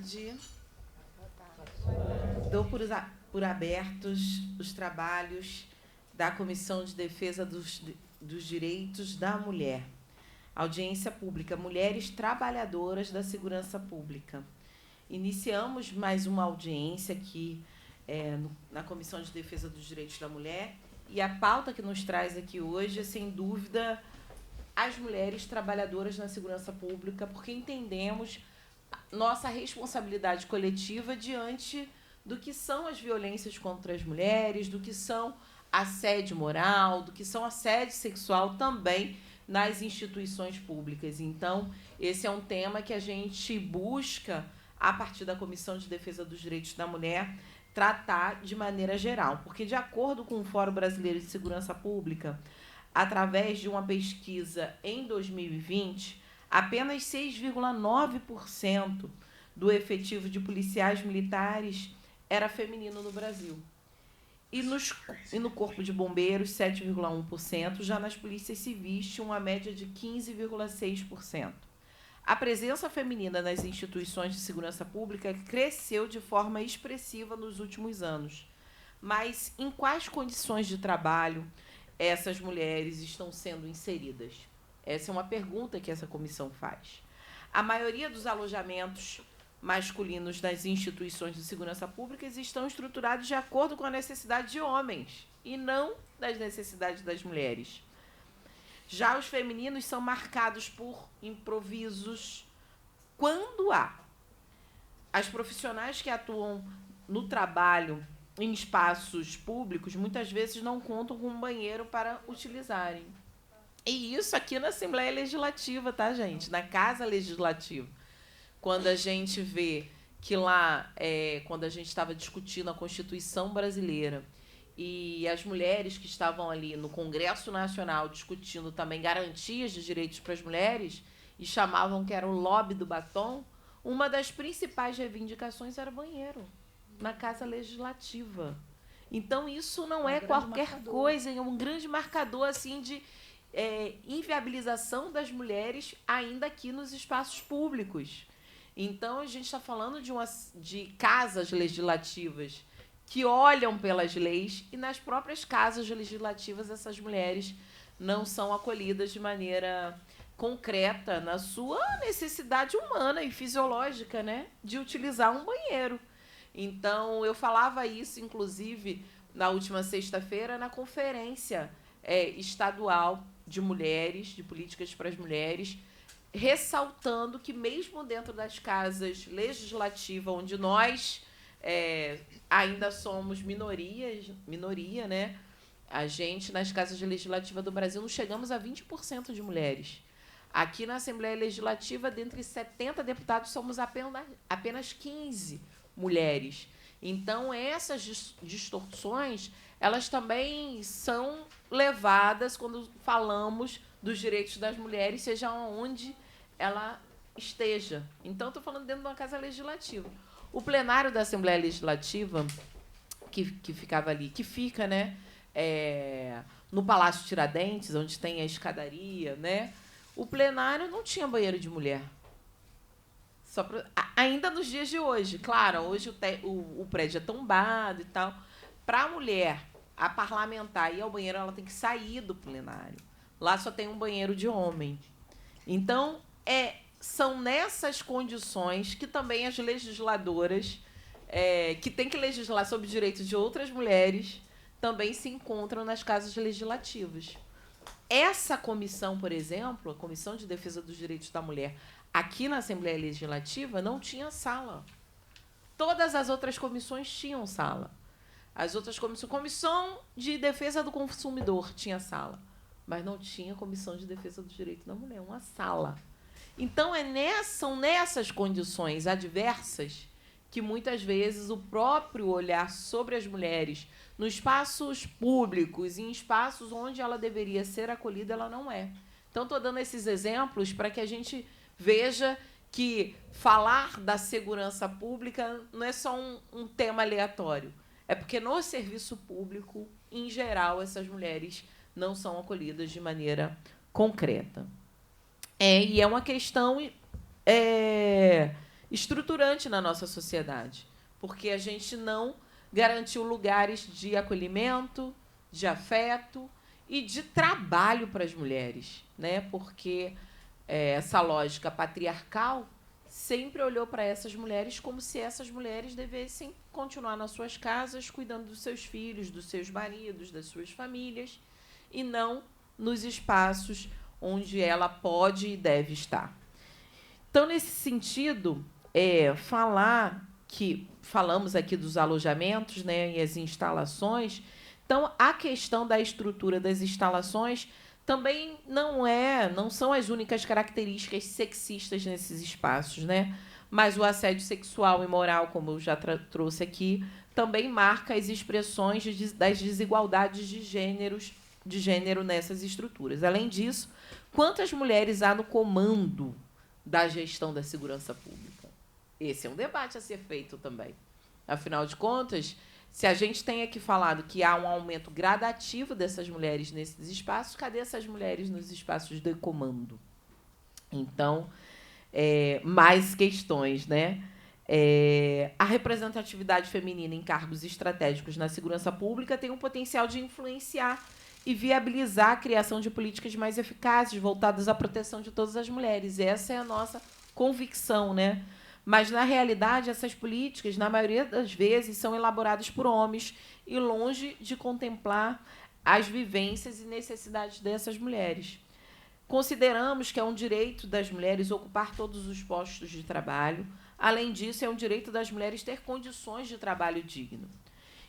tarde. Dou por abertos os trabalhos da Comissão de Defesa dos Direitos da Mulher. Audiência pública, Mulheres Trabalhadoras da Segurança Pública. Iniciamos mais uma audiência aqui na Comissão de Defesa dos Direitos da Mulher, e a pauta que nos traz aqui hoje é, sem dúvida, as mulheres trabalhadoras na segurança pública, porque entendemos nossa responsabilidade coletiva diante do que são as violências contra as mulheres, do que são assédio moral, do que são assédio sexual também nas instituições públicas. Então, esse é um tema que a gente busca, a partir da Comissão de Defesa dos Direitos da Mulher, tratar de maneira geral. Porque, de acordo com o Fórum Brasileiro de Segurança Pública, através de uma pesquisa em 2020, apenas 6,9% do efetivo de policiais militares era feminino no Brasil. E no Corpo de Bombeiros, 7,1%, já nas polícias civis, tinha uma média de 15,6%. A presença feminina nas instituições de segurança pública cresceu de forma expressiva nos últimos anos. Mas em quais condições de trabalho essas mulheres estão sendo inseridas? Essa é uma pergunta que essa comissão faz. A maioria dos alojamentos masculinos das instituições de segurança pública estão estruturados de acordo com a necessidade de homens e não das necessidades das mulheres. Já os femininos são marcados por improvisos quando há. As profissionais que atuam no trabalho em espaços públicos muitas vezes não contam com um banheiro para utilizarem. E isso aqui na Assembleia Legislativa, tá, gente? Na Casa Legislativa. Quando a gente vê que lá, quando a gente estava discutindo a Constituição brasileira e as mulheres que estavam ali no Congresso Nacional discutindo também garantias de direitos para as mulheres e chamavam que era o lobby do batom, uma das principais reivindicações era banheiro na Casa Legislativa. Então, isso não é qualquer coisa, é um grande marcador assim, de inviabilização das mulheres ainda aqui nos espaços públicos. Então, a gente está falando de casas legislativas que olham pelas leis, e nas próprias casas legislativas essas mulheres não são acolhidas de maneira concreta na sua necessidade humana e fisiológica, né, de utilizar um banheiro. Então, eu falava isso, inclusive, na última sexta-feira, na conferência estadual de mulheres, de políticas para as mulheres, ressaltando que, mesmo dentro das casas legislativas, onde nós ainda somos minoria, né? A gente, nas casas legislativas do Brasil, não chegamos a 20% de mulheres. Aqui na Assembleia Legislativa, dentre 70 deputados, somos apenas 15 mulheres. Então, essas distorções, elas também são levadas quando falamos dos direitos das mulheres, seja onde ela esteja. Então, estou falando dentro de uma casa legislativa. O plenário da Assembleia Legislativa, que ficava ali, que fica, né, no Palácio Tiradentes, onde tem a escadaria, né, o plenário não tinha banheiro de mulher. Ainda nos dias de hoje. Claro, hoje o prédio é tombado e tal. Para a mulher, a parlamentar, ir ao banheiro, ela tem que sair do plenário. Lá só tem um banheiro de homem. Então, são nessas condições que também as legisladoras, que têm que legislar sobre os direitos de outras mulheres, também se encontram nas casas legislativas. Essa comissão, por exemplo, a Comissão de Defesa dos Direitos da Mulher, aqui na Assembleia Legislativa, não tinha sala. Todas as outras comissões tinham sala. As outras comissões... Comissão de Defesa do Consumidor tinha sala, mas não tinha Comissão de Defesa dos Direitos da Mulher, uma sala. Então, são nessas condições adversas que, muitas vezes, o próprio olhar sobre as mulheres nos espaços públicos, em espaços onde ela deveria ser acolhida, ela não é. Então, estou dando esses exemplos para que a gente veja que falar da segurança pública não é só um tema aleatório. É porque, no serviço público, em geral, essas mulheres não são acolhidas de maneira concreta. E é uma questão estruturante na nossa sociedade, porque a gente não garantiu lugares de acolhimento, de afeto e de trabalho para as mulheres, né? Porque essa lógica patriarcal sempre olhou para essas mulheres como se essas mulheres devessem continuar nas suas casas, cuidando dos seus filhos, dos seus maridos, das suas famílias, e não nos espaços onde ela pode e deve estar. Então, nesse sentido, falamos aqui dos alojamentos, né, e as instalações. Então, a questão da estrutura das instalações também não são as únicas características sexistas nesses espaços, né? Mas o assédio sexual e moral, como eu já trouxe aqui, também marca as expressões das desigualdades de gênero nessas estruturas. Além disso, quantas mulheres há no comando da gestão da segurança pública? Esse é um debate a ser feito também. Afinal de contas, se a gente tem aqui falado que há um aumento gradativo dessas mulheres nesses espaços, cadê essas mulheres nos espaços de comando? Então, mais questões, né? A representatividade feminina em cargos estratégicos na segurança pública tem um potencial de influenciar e viabilizar a criação de políticas mais eficazes, voltadas à proteção de todas as mulheres. Essa é a nossa convicção, né? Mas, na realidade, essas políticas, na maioria das vezes, são elaboradas por homens e longe de contemplar as vivências e necessidades dessas mulheres. Consideramos que é um direito das mulheres ocupar todos os postos de trabalho. Além disso, é um direito das mulheres ter condições de trabalho digno.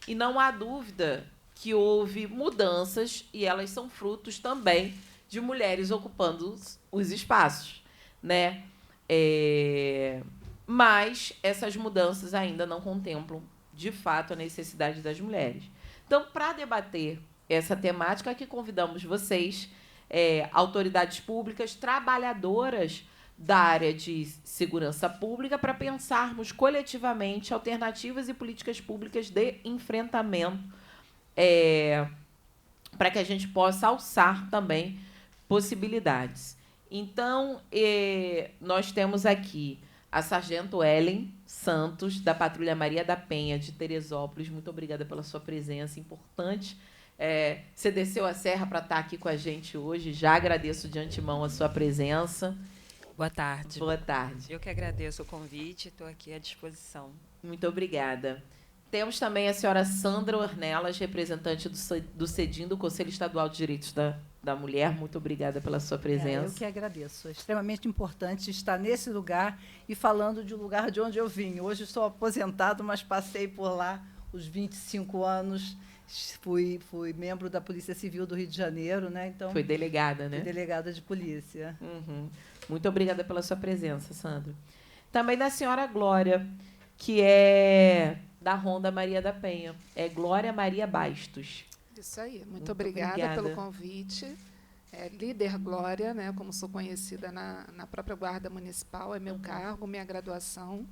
E não há dúvida que houve mudanças, e elas são frutos também de mulheres ocupando os espaços, né? Mas essas mudanças ainda não contemplam, de fato, a necessidade das mulheres. Então, para debater essa temática, aqui convidamos vocês, autoridades públicas, trabalhadoras da área de segurança pública, para pensarmos coletivamente alternativas e políticas públicas de enfrentamento, para que a gente possa alçar também possibilidades. Então, nós temos aqui a sargento Ellen Santos, da Patrulha Maria da Penha, de Teresópolis. Muito obrigada pela sua presença, importante. Você desceu a serra para estar aqui com a gente hoje. Já agradeço de antemão a sua presença. Boa tarde. Boa tarde. Eu que agradeço o convite, estou aqui à disposição. Muito obrigada. Temos também a senhora Sandra Ornelas, representante do CEDIM, do Conselho Estadual de Direitos da Mulher. Muito obrigada pela sua presença. Eu que agradeço. É extremamente importante estar nesse lugar e falando de um lugar de onde eu vim. Hoje estou aposentado, mas passei por lá os 25 anos. Fui membro da Polícia Civil do Rio de Janeiro, né? Então, foi delegada, né? Fui delegada de polícia. Uhum. Muito obrigada pela sua presença, Sandra. Também da senhora Glória, que é da Ronda Maria da Penha. É Glória Maria Bastos. Isso aí. Muito obrigada pelo convite. Líder Glória, né, como sou conhecida na própria Guarda Municipal, é meu cargo, minha graduação.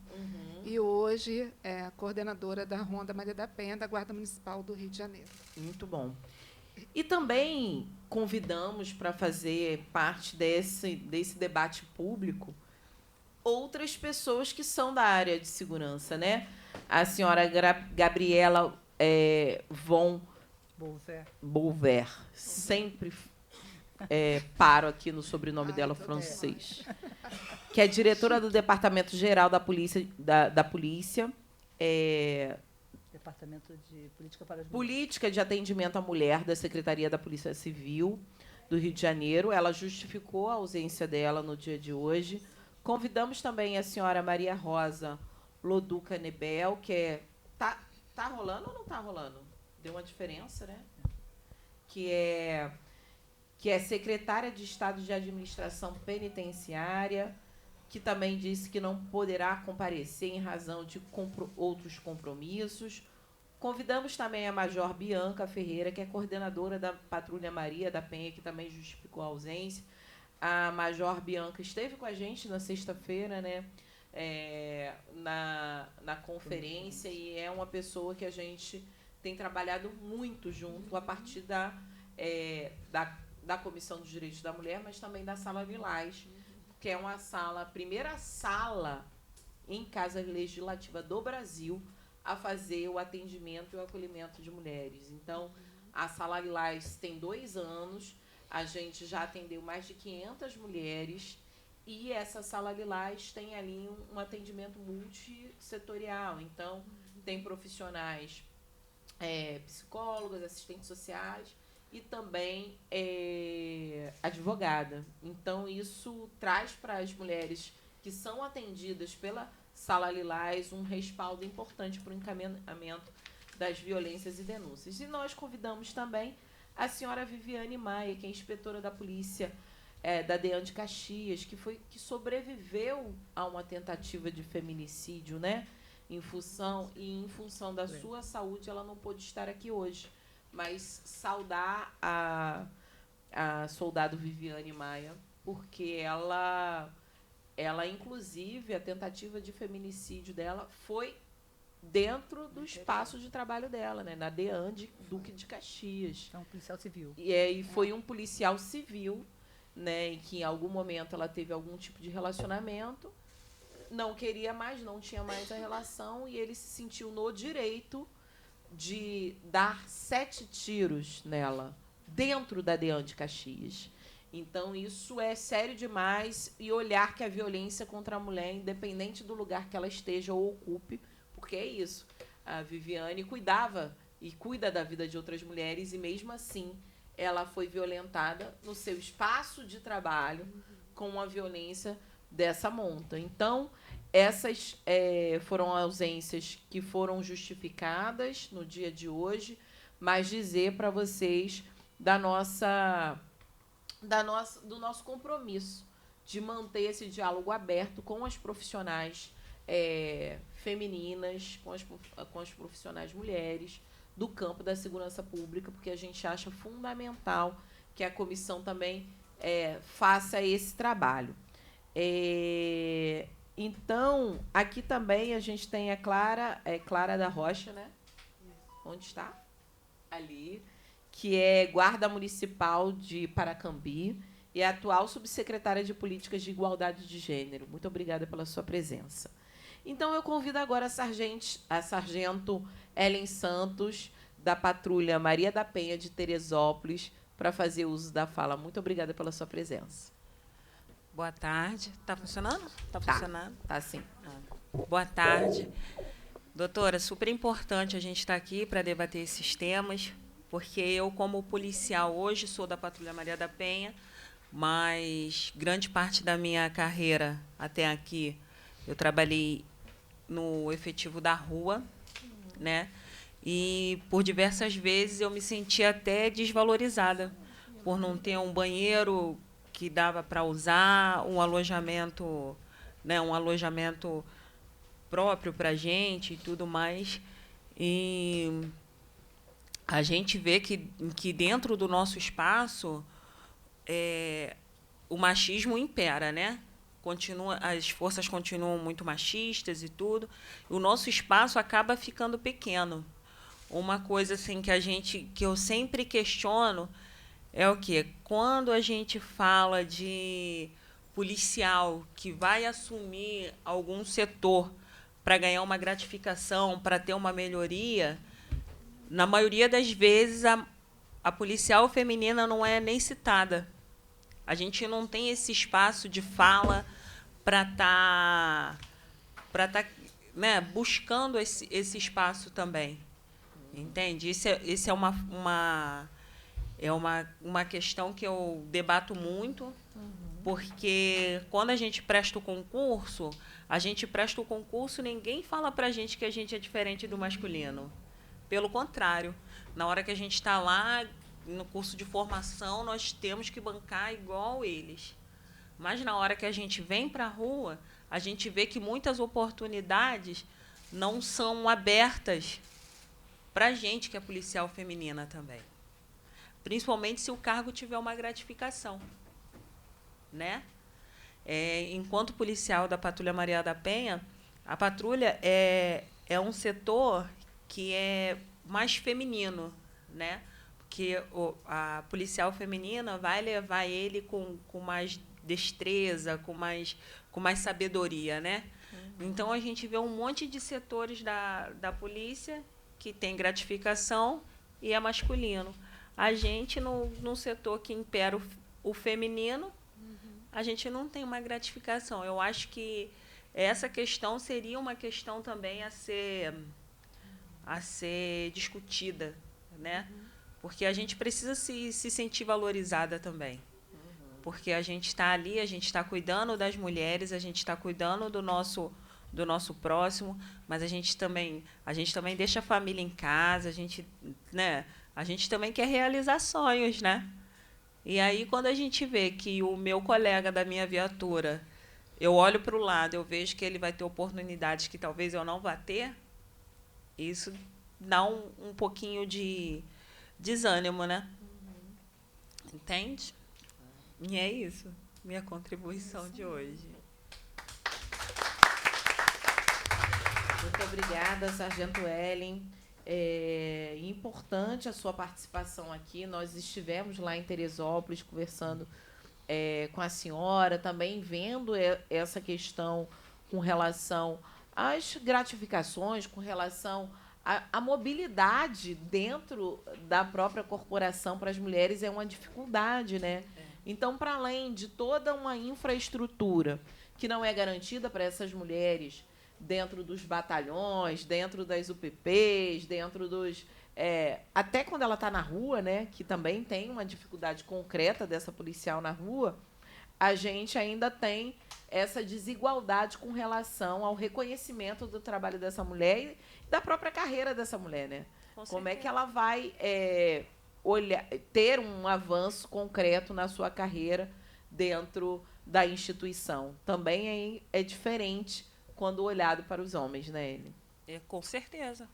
E hoje é coordenadora da Ronda Maria da Penha, da Guarda Municipal do Rio de Janeiro. Muito bom. E também convidamos para fazer parte desse debate público outras pessoas que são da área de segurança, né? A senhora Gabriela von Bolver. Sempre paro aqui no sobrenome dela francês. Que é diretora do Departamento Geral da Polícia. Departamento de Política para as Mulheres. Política de Atendimento à Mulher, da Secretaria da Polícia Civil do Rio de Janeiro. Ela justificou a ausência dela no dia de hoje. Convidamos também a senhora Maria Rosa Loduca Nebel, que é... Tá rolando ou não está rolando? Deu uma diferença, né? Que é secretária de Estado de Administração Penitenciária, que também disse que não poderá comparecer em razão de outros compromissos. Convidamos também a Major Bianca Ferreira, que é coordenadora da Patrulha Maria da Penha, que também justificou a ausência. A Major Bianca esteve com a gente na sexta-feira, né, na conferência, e é uma pessoa que a gente tem trabalhado muito junto a partir da Comissão dos Direitos da Mulher, mas também da Sala Lilás, que é uma sala, a primeira sala em Casa Legislativa do Brasil a fazer o atendimento e o acolhimento de mulheres. Então, a Sala Lilás tem 2 anos, a gente já atendeu mais de 500 mulheres e essa Sala Lilás tem ali um atendimento multissetorial. Então, tem profissionais, psicólogas, assistentes sociais e também advogada. Então, isso traz para as mulheres que são atendidas pela Sala Lilás um respaldo importante para o encaminhamento das violências e denúncias. E nós convidamos também a senhora Viviane Maia, que é inspetora da polícia da DEAN de Caxias, que sobreviveu a uma tentativa de feminicídio, né? Em função da sua saúde, ela não pôde estar aqui hoje. Mas saudar a soldado Viviane Maia, porque ela, inclusive, a tentativa de feminicídio dela foi dentro do espaço de trabalho dela, né? Na DEAN de Duque de Caxias. Então, policial civil. E foi um policial civil, né? Em que em algum momento ela teve algum tipo de relacionamento, não queria mais, não tinha mais a relação, e ele se sentiu no direito de dar 7 tiros nela, dentro da DEAN de Caxias. Então, isso é sério demais, e olhar que a violência contra a mulher, independente do lugar que ela esteja ou ocupe, porque é isso, a Viviane cuidava e cuida da vida de outras mulheres, e mesmo assim ela foi violentada no seu espaço de trabalho com a violência dessa monta. Então, essas foram ausências que foram justificadas no dia de hoje, mas dizer para vocês do nosso compromisso de manter esse diálogo aberto com as profissionais femininas, com as profissionais mulheres do campo da segurança pública, porque a gente acha fundamental que a comissão também faça esse trabalho. Então, aqui também a gente tem a Clara da Rocha, né? Onde está? Ali, que é guarda municipal de Paracambi e é atual subsecretária de Políticas de Igualdade de Gênero. Muito obrigada pela sua presença. Então, eu convido agora a sargento Ellen Santos, da Patrulha Maria da Penha, de Teresópolis, para fazer uso da fala. Muito obrigada pela sua presença. Boa tarde. Está funcionando? Está funcionando? Tá sim. Boa tarde. Doutora, super importante a gente estar aqui para debater esses temas, porque eu, como policial, hoje sou da Patrulha Maria da Penha, mas grande parte da minha carreira até aqui eu trabalhei no efetivo da rua, né? E por diversas vezes eu me senti até desvalorizada por não ter um banheiro que dava para usar, um alojamento, né, um alojamento próprio para a gente e tudo mais. E a gente vê que dentro do nosso espaço o machismo impera, né? As forças continuam muito machistas e tudo. E o nosso espaço acaba ficando pequeno. Uma coisa assim que eu sempre questiono é o quê? Quando a gente fala de policial que vai assumir algum setor para ganhar uma gratificação, para ter uma melhoria, na maioria das vezes a policial feminina não é nem citada. A gente não tem esse espaço de fala para estar né, buscando esse espaço também. Entende? Isso é uma questão que eu debato muito, porque quando a gente presta o concurso, ninguém fala para a gente que a gente é diferente do masculino. Pelo contrário, na hora que a gente está lá, no curso de formação, nós temos que bancar igual eles. Mas, na hora que a gente vem para a rua, a gente vê que muitas oportunidades não são abertas para a gente, que é policial feminina também. Principalmente se o cargo tiver uma gratificação, né? Enquanto policial da Patrulha Maria da Penha, a patrulha é um setor que é mais feminino, né? Porque a policial feminina vai levar ele com mais destreza, com mais sabedoria, né? Então, a gente vê um monte de setores da polícia que tem gratificação e é masculino. A gente, no setor que impera o feminino, a gente não tem uma gratificação. Eu acho que essa questão seria uma questão também a ser discutida, né? Porque a gente precisa se sentir valorizada também. Porque a gente está ali, a gente está cuidando das mulheres, a gente está cuidando do nosso próximo, mas a gente também deixa a família em casa, né? A gente também quer realizar sonhos, né? E aí, quando a gente vê que o meu colega da minha viatura, eu olho para o lado, eu vejo que ele vai ter oportunidades que talvez eu não vá ter, isso dá um pouquinho de desânimo, né? Entende? E é isso, minha contribuição de hoje. Muito obrigada, Sargento Ellen. É importante a sua participação aqui. Nós estivemos lá em Teresópolis conversando com a senhora, também vendo essa questão com relação às gratificações, com relação à mobilidade dentro da própria corporação para as mulheres é uma dificuldade, né? Então, para além de toda uma infraestrutura que não é garantida para essas mulheres dentro dos batalhões, dentro das UPPs, dentro dos... até quando ela está na rua, né, que também tem uma dificuldade concreta dessa policial na rua, a gente ainda tem essa desigualdade com relação ao reconhecimento do trabalho dessa mulher e da própria carreira dessa mulher, né? Como é que ela vai ter um avanço concreto na sua carreira dentro da instituição? Também é diferente quando olhado para os homens, né, Ellen? Com certeza,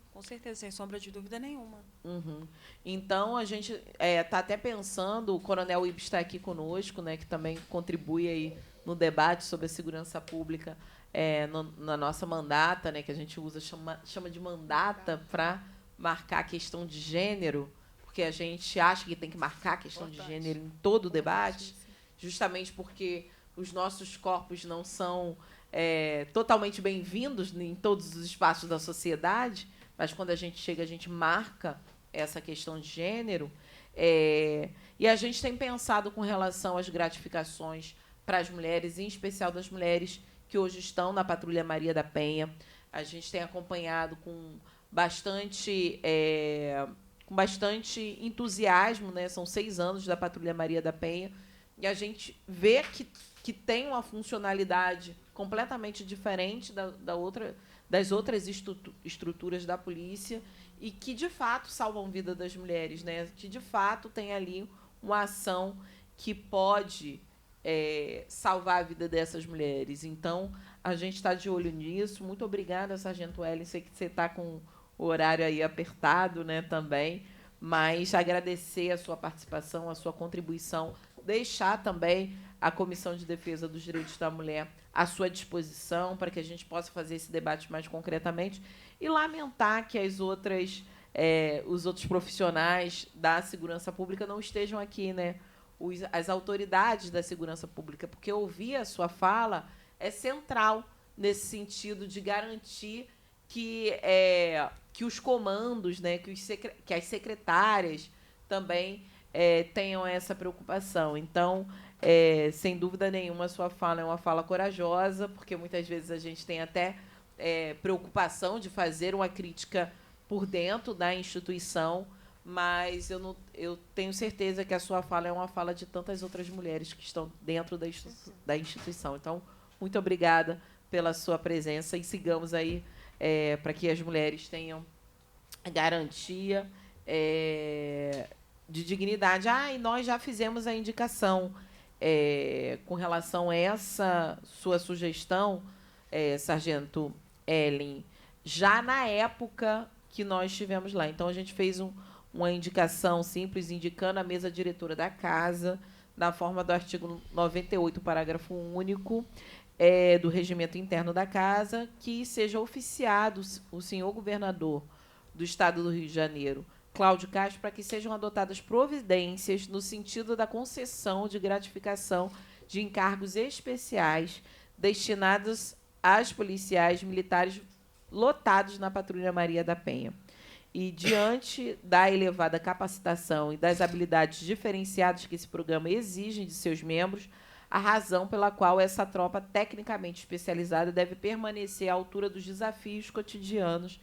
sem sombra de dúvida nenhuma. Então, a gente está até pensando, o Coronel Ibs está aqui conosco, né, que também contribui aí no debate sobre a segurança pública na nossa mandata, né, que a gente chama de mandata para marcar a questão de gênero, porque a gente acha que tem que marcar a questão de gênero em todo o debate, justamente porque os nossos corpos não são totalmente bem-vindos em todos os espaços da sociedade, mas quando a gente chega, a gente marca essa questão de gênero. E a gente tem pensado com relação às gratificações para as mulheres, em especial das mulheres que hoje estão na Patrulha Maria da Penha. A gente tem acompanhado com bastante entusiasmo, né? São 6 anos da Patrulha Maria da Penha, e a gente vê que tem uma funcionalidade completamente diferente das outras estruturas da polícia e que, de fato, salvam a vida das mulheres, né? Que, de fato, tem ali uma ação que pode salvar a vida dessas mulheres. Então, a gente está de olho nisso. Muito obrigada, Sargento Ellen. Sei que você está com o horário aí apertado, né, também, mas agradecer a sua participação, a sua contribuição, deixar também a Comissão de Defesa dos Direitos da Mulher à sua disposição para que a gente possa fazer esse debate mais concretamente e lamentar que os outros profissionais da segurança pública não estejam aqui, né? As autoridades da segurança pública, porque ouvir a sua fala é central nesse sentido de garantir que os comandos, né, que as secretárias também tenham essa preocupação. Então, sem dúvida nenhuma, a sua fala é uma fala corajosa, porque muitas vezes a gente tem até preocupação de fazer uma crítica por dentro da instituição, mas eu tenho certeza que a sua fala é uma fala de tantas outras mulheres que estão dentro da instituição. Então, muito obrigada pela sua presença e sigamos aí para que as mulheres tenham garantia de dignidade. E nós já fizemos a indicação com relação a essa sua sugestão, Sargento Ellen, já na época que nós estivemos lá. Então, a gente fez uma indicação simples, indicando a mesa diretora da casa, na forma do artigo 98, parágrafo único, do regimento interno da casa, que seja oficiado o senhor governador do Estado do Rio de Janeiro, Cláudio Castro, para que sejam adotadas providências no sentido da concessão de gratificação de encargos especiais destinados as policiais militares lotados na Patrulha Maria da Penha. E, diante da elevada capacitação e das habilidades diferenciadas que esse programa exige de seus membros, a razão pela qual essa tropa tecnicamente especializada deve permanecer à altura dos desafios cotidianos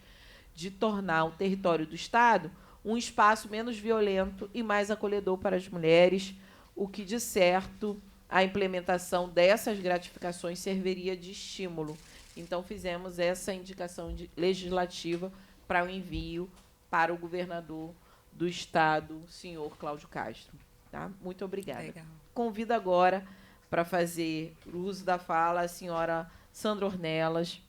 de tornar o território do Estado um espaço menos violento e mais acolhedor para as mulheres, o que, de certo, a implementação dessas gratificações serviria de estímulo. Então, fizemos essa indicação legislativa para o envio para o governador do Estado, senhor Cláudio Castro. Tá? Muito obrigada. Legal. Convido agora para fazer uso da fala a senhora Sandra Ornelas,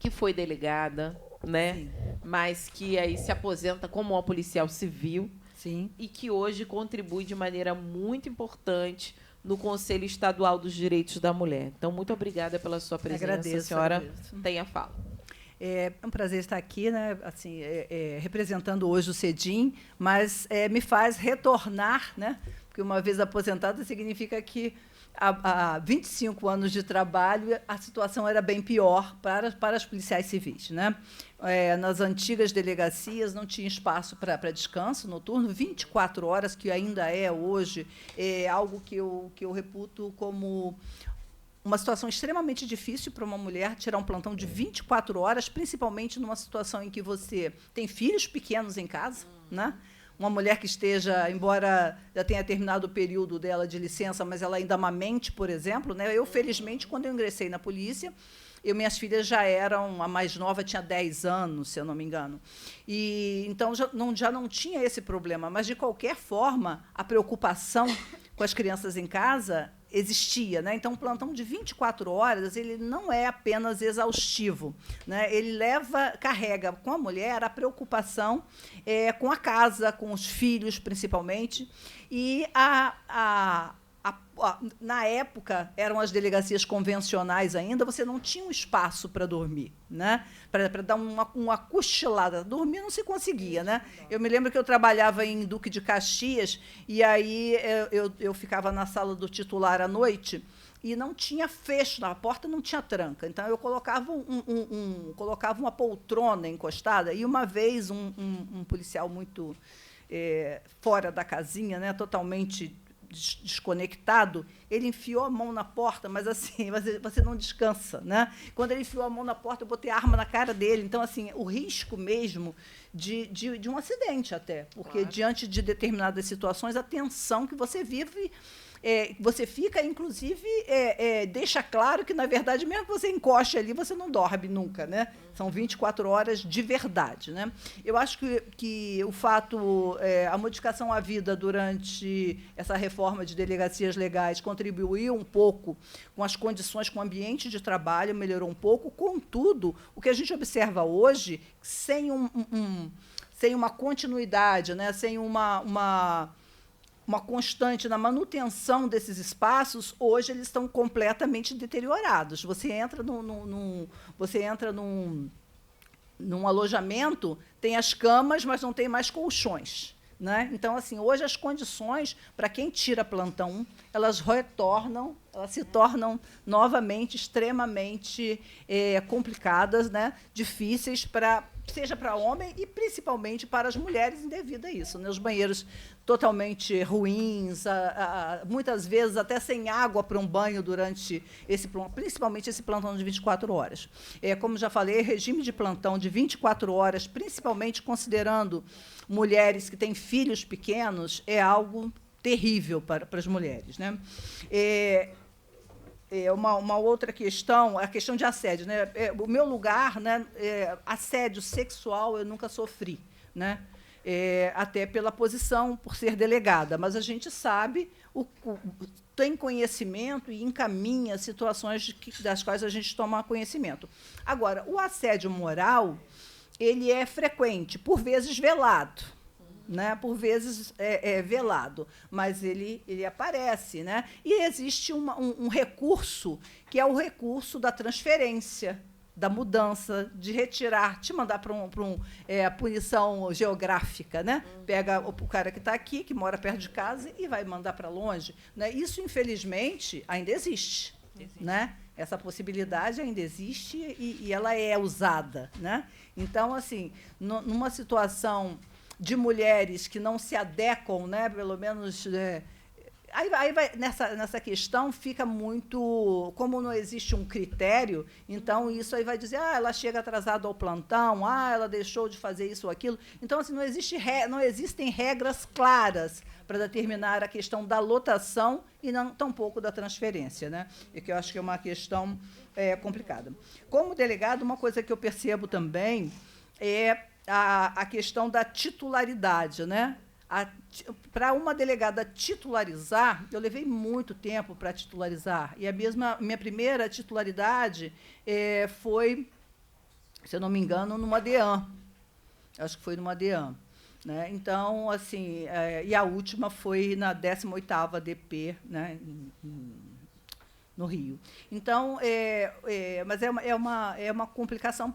que foi delegada, né? Sim. Mas que aí se aposenta como uma policial civil. Sim. E que hoje contribui de maneira muito importante no Conselho Estadual dos Direitos da Mulher. Então, muito obrigada pela sua presença. Agradeço, a senhora agradeço. tem a fala. É um prazer estar aqui, né? Assim, representando hoje o CEDIM, mas me faz retornar, né? Porque uma vez aposentada significa que há 25 anos de trabalho a situação era bem pior para as policiais civis, né? Nas antigas delegacias não tinha espaço para descanso noturno, 24 horas, que ainda é hoje algo que eu reputo como uma situação extremamente difícil para uma mulher tirar um plantão de 24 horas, principalmente numa situação em que você tem filhos pequenos em casa, né? Uma mulher que esteja, embora já tenha terminado o período dela de licença, mas ela ainda amamente, por exemplo, né? Eu, felizmente, quando eu ingressei na polícia, minhas filhas já eram, a mais nova tinha 10 anos, se eu não me engano. E, então, já não tinha esse problema. Mas, de qualquer forma, a preocupação com as crianças em casa existia, né? Então, um plantão de 24 horas ele não é apenas exaustivo, né? Ele carrega com a mulher a preocupação com a casa, com os filhos, principalmente, e na época, eram as delegacias convencionais ainda, você não tinha um espaço para dormir, né? Para dar uma cochilada. Dormir não se conseguia, né? Eu me lembro que eu trabalhava em Duque de Caxias, e aí eu ficava na sala do titular à noite, e não tinha fecho, a porta não tinha tranca. Então, eu colocava colocava uma poltrona encostada, e uma vez um policial muito fora da casinha, né, totalmente desconectado, ele enfiou a mão na porta, mas assim, você não descansa, né? Quando ele enfiou a mão na porta, eu botei a arma na cara dele. Então, assim, o risco mesmo de um acidente até, porque, claro, diante de determinadas situações, a tensão que você vive, você fica, inclusive, deixa claro que, na verdade, mesmo que você encoste ali, você não dorme nunca, né? São 24 horas de verdade, né? Eu acho que o fato, a modificação à vida durante essa reforma de delegacias legais contribuiu um pouco com as condições, com o ambiente de trabalho, melhorou um pouco. Contudo, o que a gente observa hoje, sem uma continuidade, né? Sem uma constante na manutenção desses espaços, hoje eles estão completamente deteriorados. Você entra num alojamento, tem as camas, mas não tem mais colchões, né? Então, assim, hoje as condições para quem tira plantão, elas se tornam novamente extremamente complicadas, né? Difíceis seja para homem e principalmente para as mulheres, devido a isso, né? Os banheiros totalmente ruins, muitas vezes até sem água para um banho durante principalmente esse plantão de 24 horas. Como já falei, regime de plantão de 24 horas, principalmente considerando mulheres que têm filhos pequenos, é algo terrível para as mulheres, né? Uma outra questão, a questão de assédio, né? O meu lugar, né? Assédio sexual eu nunca sofri, né? Até pela posição, por ser delegada, mas a gente sabe, tem conhecimento e encaminha situações das quais a gente toma conhecimento. Agora, o assédio moral, ele é frequente, por vezes velado, né? Por vezes velado, mas ele aparece, né? E existe um recurso, que é o recurso da transferência, da mudança, de retirar, te mandar para a punição geográfica, né? Pega o cara que está aqui, que mora perto de casa, e vai mandar para longe, né? Isso, infelizmente, ainda existe. Né? Essa possibilidade ainda existe e ela é usada, né? Então, assim, numa situação de mulheres que não se adequam, né, pelo menos... Aí nessa questão fica muito... Como não existe um critério, então isso aí vai dizer, ela chega atrasada ao plantão, ela deixou de fazer isso ou aquilo. Então, assim, não existem regras claras para determinar a questão da lotação e tampouco da transferência, né? E que eu acho que é uma questão complicada. Como delegado, uma coisa que eu percebo também é a questão da titularidade, né? Para uma delegada titularizar, eu levei muito tempo para titularizar. E minha primeira titularidade foi, se eu não me engano, numa DEAN. Acho que foi numa DEAN. Né? Então, assim, e a última foi na 18ª DP, né, no Rio. Então, mas é uma complicação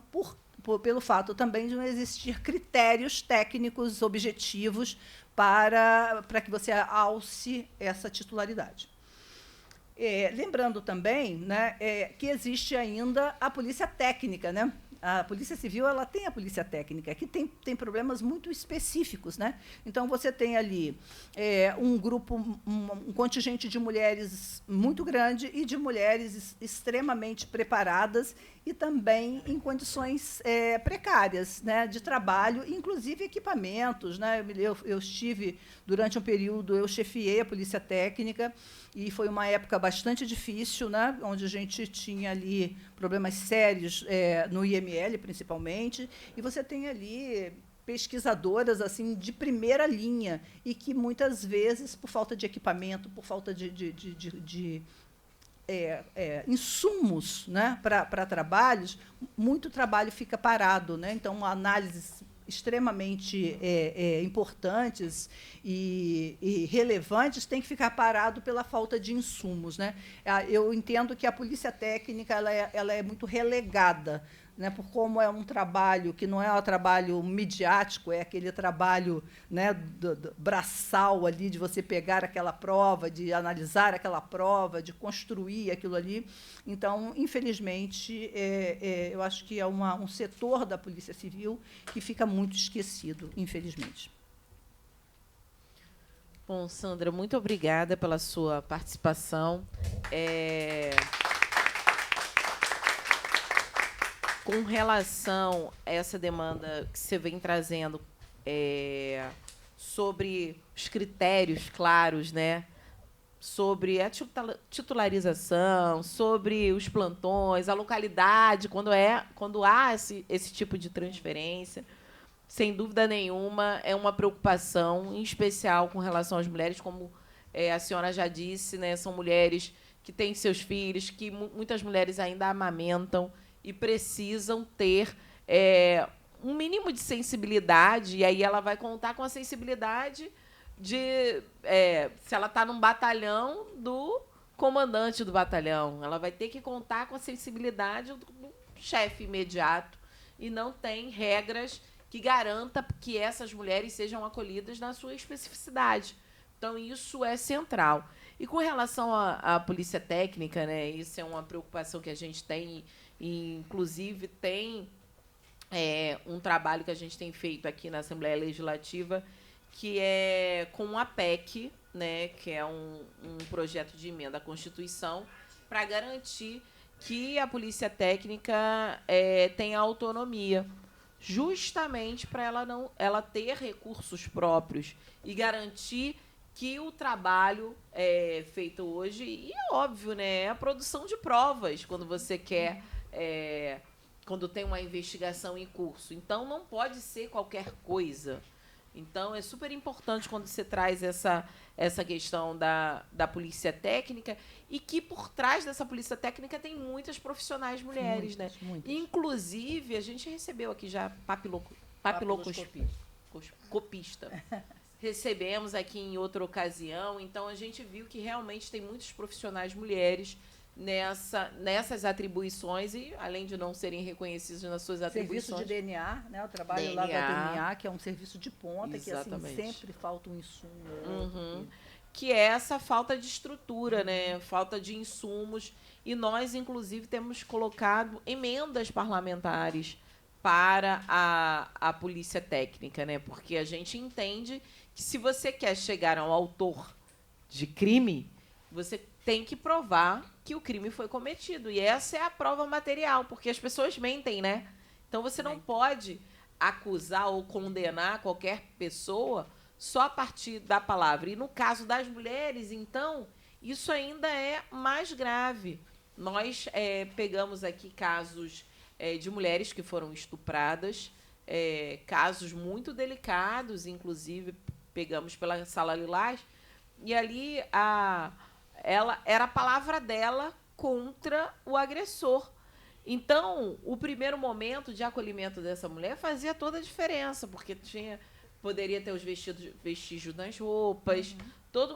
pelo fato também de não existir critérios técnicos objetivos para que você alce essa titularidade. Lembrando também, né, que existe ainda a polícia técnica, né? A Polícia Civil ela tem a polícia técnica, que tem problemas muito específicos, né? Então, você tem ali um grupo, um contingente de mulheres muito grande e de mulheres extremamente preparadas e também em condições precárias, né, de trabalho, inclusive equipamentos. Né? Eu estive, durante um período, eu chefiei a Polícia Técnica, e foi uma época bastante difícil, né, onde a gente tinha ali problemas sérios no IML, principalmente, e você tem ali pesquisadoras assim de primeira linha e que, muitas vezes, por falta de equipamento, por falta de insumos, né, para trabalhos, muito trabalho fica parado. Né? Então, análises extremamente importantes e relevantes têm que ficar parado pela falta de insumos. Né? Eu entendo que a polícia técnica ela é muito relegada, né, por como é um trabalho que não é um trabalho midiático, é aquele trabalho, né, do braçal ali, de você pegar aquela prova, de analisar aquela prova, de construir aquilo ali. Então, infelizmente, eu acho que é um setor da Polícia Civil que fica muito esquecido, infelizmente. Bom, Sandra, muito obrigada pela sua participação. Com relação a essa demanda que você vem trazendo sobre os critérios claros, né, sobre a titularização, sobre os plantões, a localidade, quando há esse tipo de transferência, sem dúvida nenhuma, é uma preocupação, em especial com relação às mulheres, como a senhora já disse, né, são mulheres que têm seus filhos, que muitas mulheres ainda amamentam, e precisam ter um mínimo de sensibilidade, e aí ela vai contar com a sensibilidade de... se ela está num batalhão, do comandante do batalhão. Ela vai ter que contar com a sensibilidade do chefe imediato, e não tem regras que garantam que essas mulheres sejam acolhidas na sua especificidade. Então, isso é central. E com relação à polícia técnica, né, isso é uma preocupação que a gente tem, e, inclusive, tem um trabalho que a gente tem feito aqui na Assembleia Legislativa, que é com a PEC, né, que é um projeto de emenda à Constituição, para garantir que a polícia técnica tenha autonomia, justamente para ela ter recursos próprios e garantir que o trabalho feito hoje, e é óbvio, né, é a produção de provas, quando você quer... quando tem uma investigação em curso. Então, não pode ser qualquer coisa. Então, é super importante quando você traz essa questão da polícia técnica, e que, por trás dessa polícia técnica, tem muitas profissionais mulheres. Muitas, né? Muitas. Inclusive, a gente recebeu aqui já papiloscopista. Recebemos aqui em outra ocasião. Então, a gente viu que realmente tem muitos profissionais mulheres nessas atribuições, e, além de não serem reconhecidos nas suas atribuições... Serviço de DNA, né, o trabalho DNA, lá da DNA, que é um serviço de ponta, exatamente, que assim, sempre falta um insumo. Uhum. que é essa falta de estrutura, né? Falta de insumos. E nós, inclusive, temos colocado emendas parlamentares para a polícia técnica, né? Porque a gente entende que se você quer chegar ao autor de crime, você tem que provar que o crime foi cometido. E essa é a prova material, porque as pessoas mentem, né? Então você não pode acusar ou condenar qualquer pessoa só a partir da palavra. E no caso das mulheres, então, isso ainda é mais grave. Nós pegamos aqui casos de mulheres que foram estupradas, casos muito delicados, inclusive pegamos pela Sala Lilás, e ali ela era a palavra dela contra o agressor. Então, o primeiro momento de acolhimento dessa mulher fazia toda a diferença, porque poderia ter os vestígios nas roupas,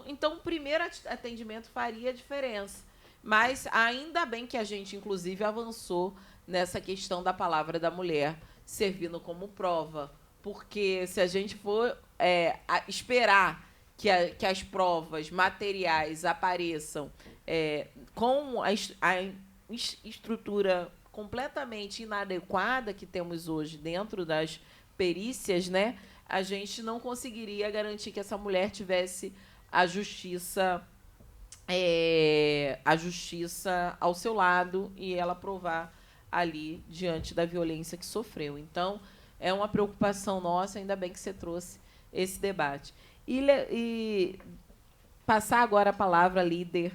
então o primeiro atendimento faria a diferença. Mas ainda bem que a gente, inclusive, avançou nessa questão da palavra da mulher servindo como prova, porque se a gente for esperar que as provas materiais apareçam com a estrutura completamente inadequada que temos hoje dentro das perícias, né, a gente não conseguiria garantir que essa mulher tivesse a justiça ao seu lado e ela provar ali diante da violência que sofreu. Então, é uma preocupação nossa, ainda bem que você trouxe esse debate. E passar agora a palavra à líder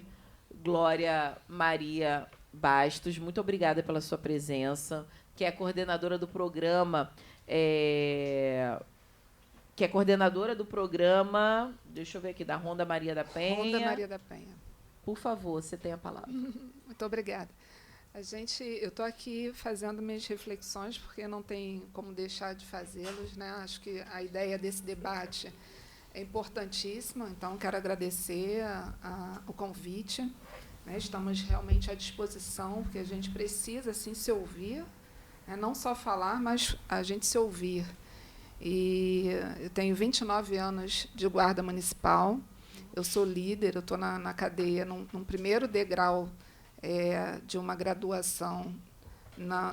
Glória Maria Bastos. Muito obrigada pela sua presença, que é coordenadora do programa... deixa eu ver aqui, da Ronda Maria da Penha. Ronda Maria da Penha. Por favor, você tem a palavra. Muito obrigada. Eu estou aqui fazendo minhas reflexões, porque não tem como deixar de fazê-los, né? Acho que a ideia desse debate é importantíssima, então quero agradecer o convite. Né? Estamos realmente à disposição, porque a gente precisa assim, se ouvir, né? Não só falar, mas a gente se ouvir. E eu tenho 29 anos de guarda municipal, eu sou líder, eu estou na cadeia, num primeiro degrau de uma graduação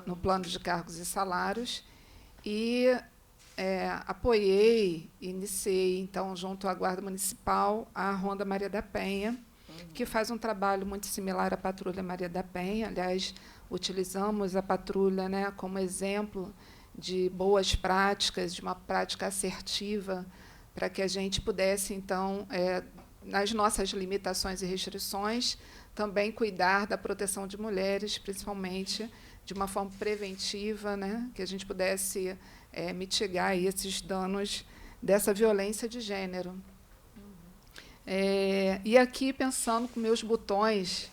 no plano de cargos e salários, e iniciei, então, junto à Guarda Municipal, a Ronda Maria da Penha, que faz um trabalho muito similar à Patrulha Maria da Penha. Aliás, utilizamos a patrulha, né, como exemplo de boas práticas, de uma prática assertiva, para que a gente pudesse, então, nas nossas limitações e restrições, também cuidar da proteção de mulheres, principalmente de uma forma preventiva, né, que a gente pudesse mitigar aí esses danos dessa violência de gênero. E aqui, pensando com meus botões,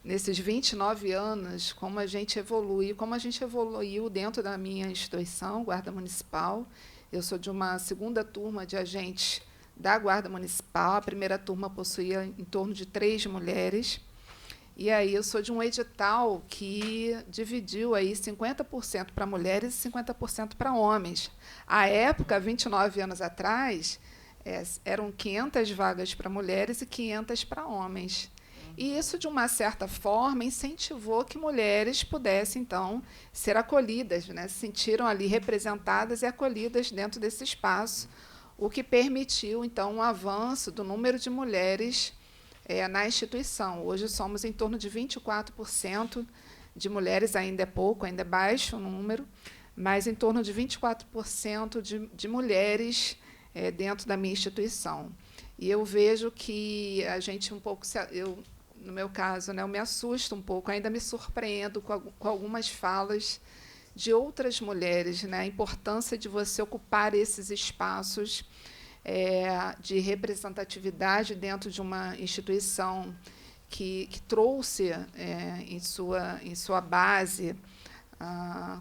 nesses 29 anos, como a gente evoluiu dentro da minha instituição, Guarda Municipal. Eu sou de uma segunda turma de agentes da Guarda Municipal. A primeira turma possuía em torno de 3 mulheres. E aí eu sou de um edital que dividiu aí 50% para mulheres e 50% para homens. À época, 29 anos atrás, eram 500 vagas para mulheres e 500 para homens. E isso, de uma certa forma, incentivou que mulheres pudessem, então, ser acolhidas, né? Se sentiram ali representadas e acolhidas dentro desse espaço, o que permitiu, então, um avanço do número de mulheres na instituição. Hoje somos em torno de 24% de mulheres, ainda é pouco, ainda é baixo o número, mas em torno de 24% de mulheres dentro da minha instituição. E eu vejo que a gente um pouco... No meu caso, né, eu me assusto um pouco, ainda me surpreendo com algumas falas de outras mulheres, né, a importância de você ocupar esses espaços de representatividade dentro de uma instituição que trouxe em sua base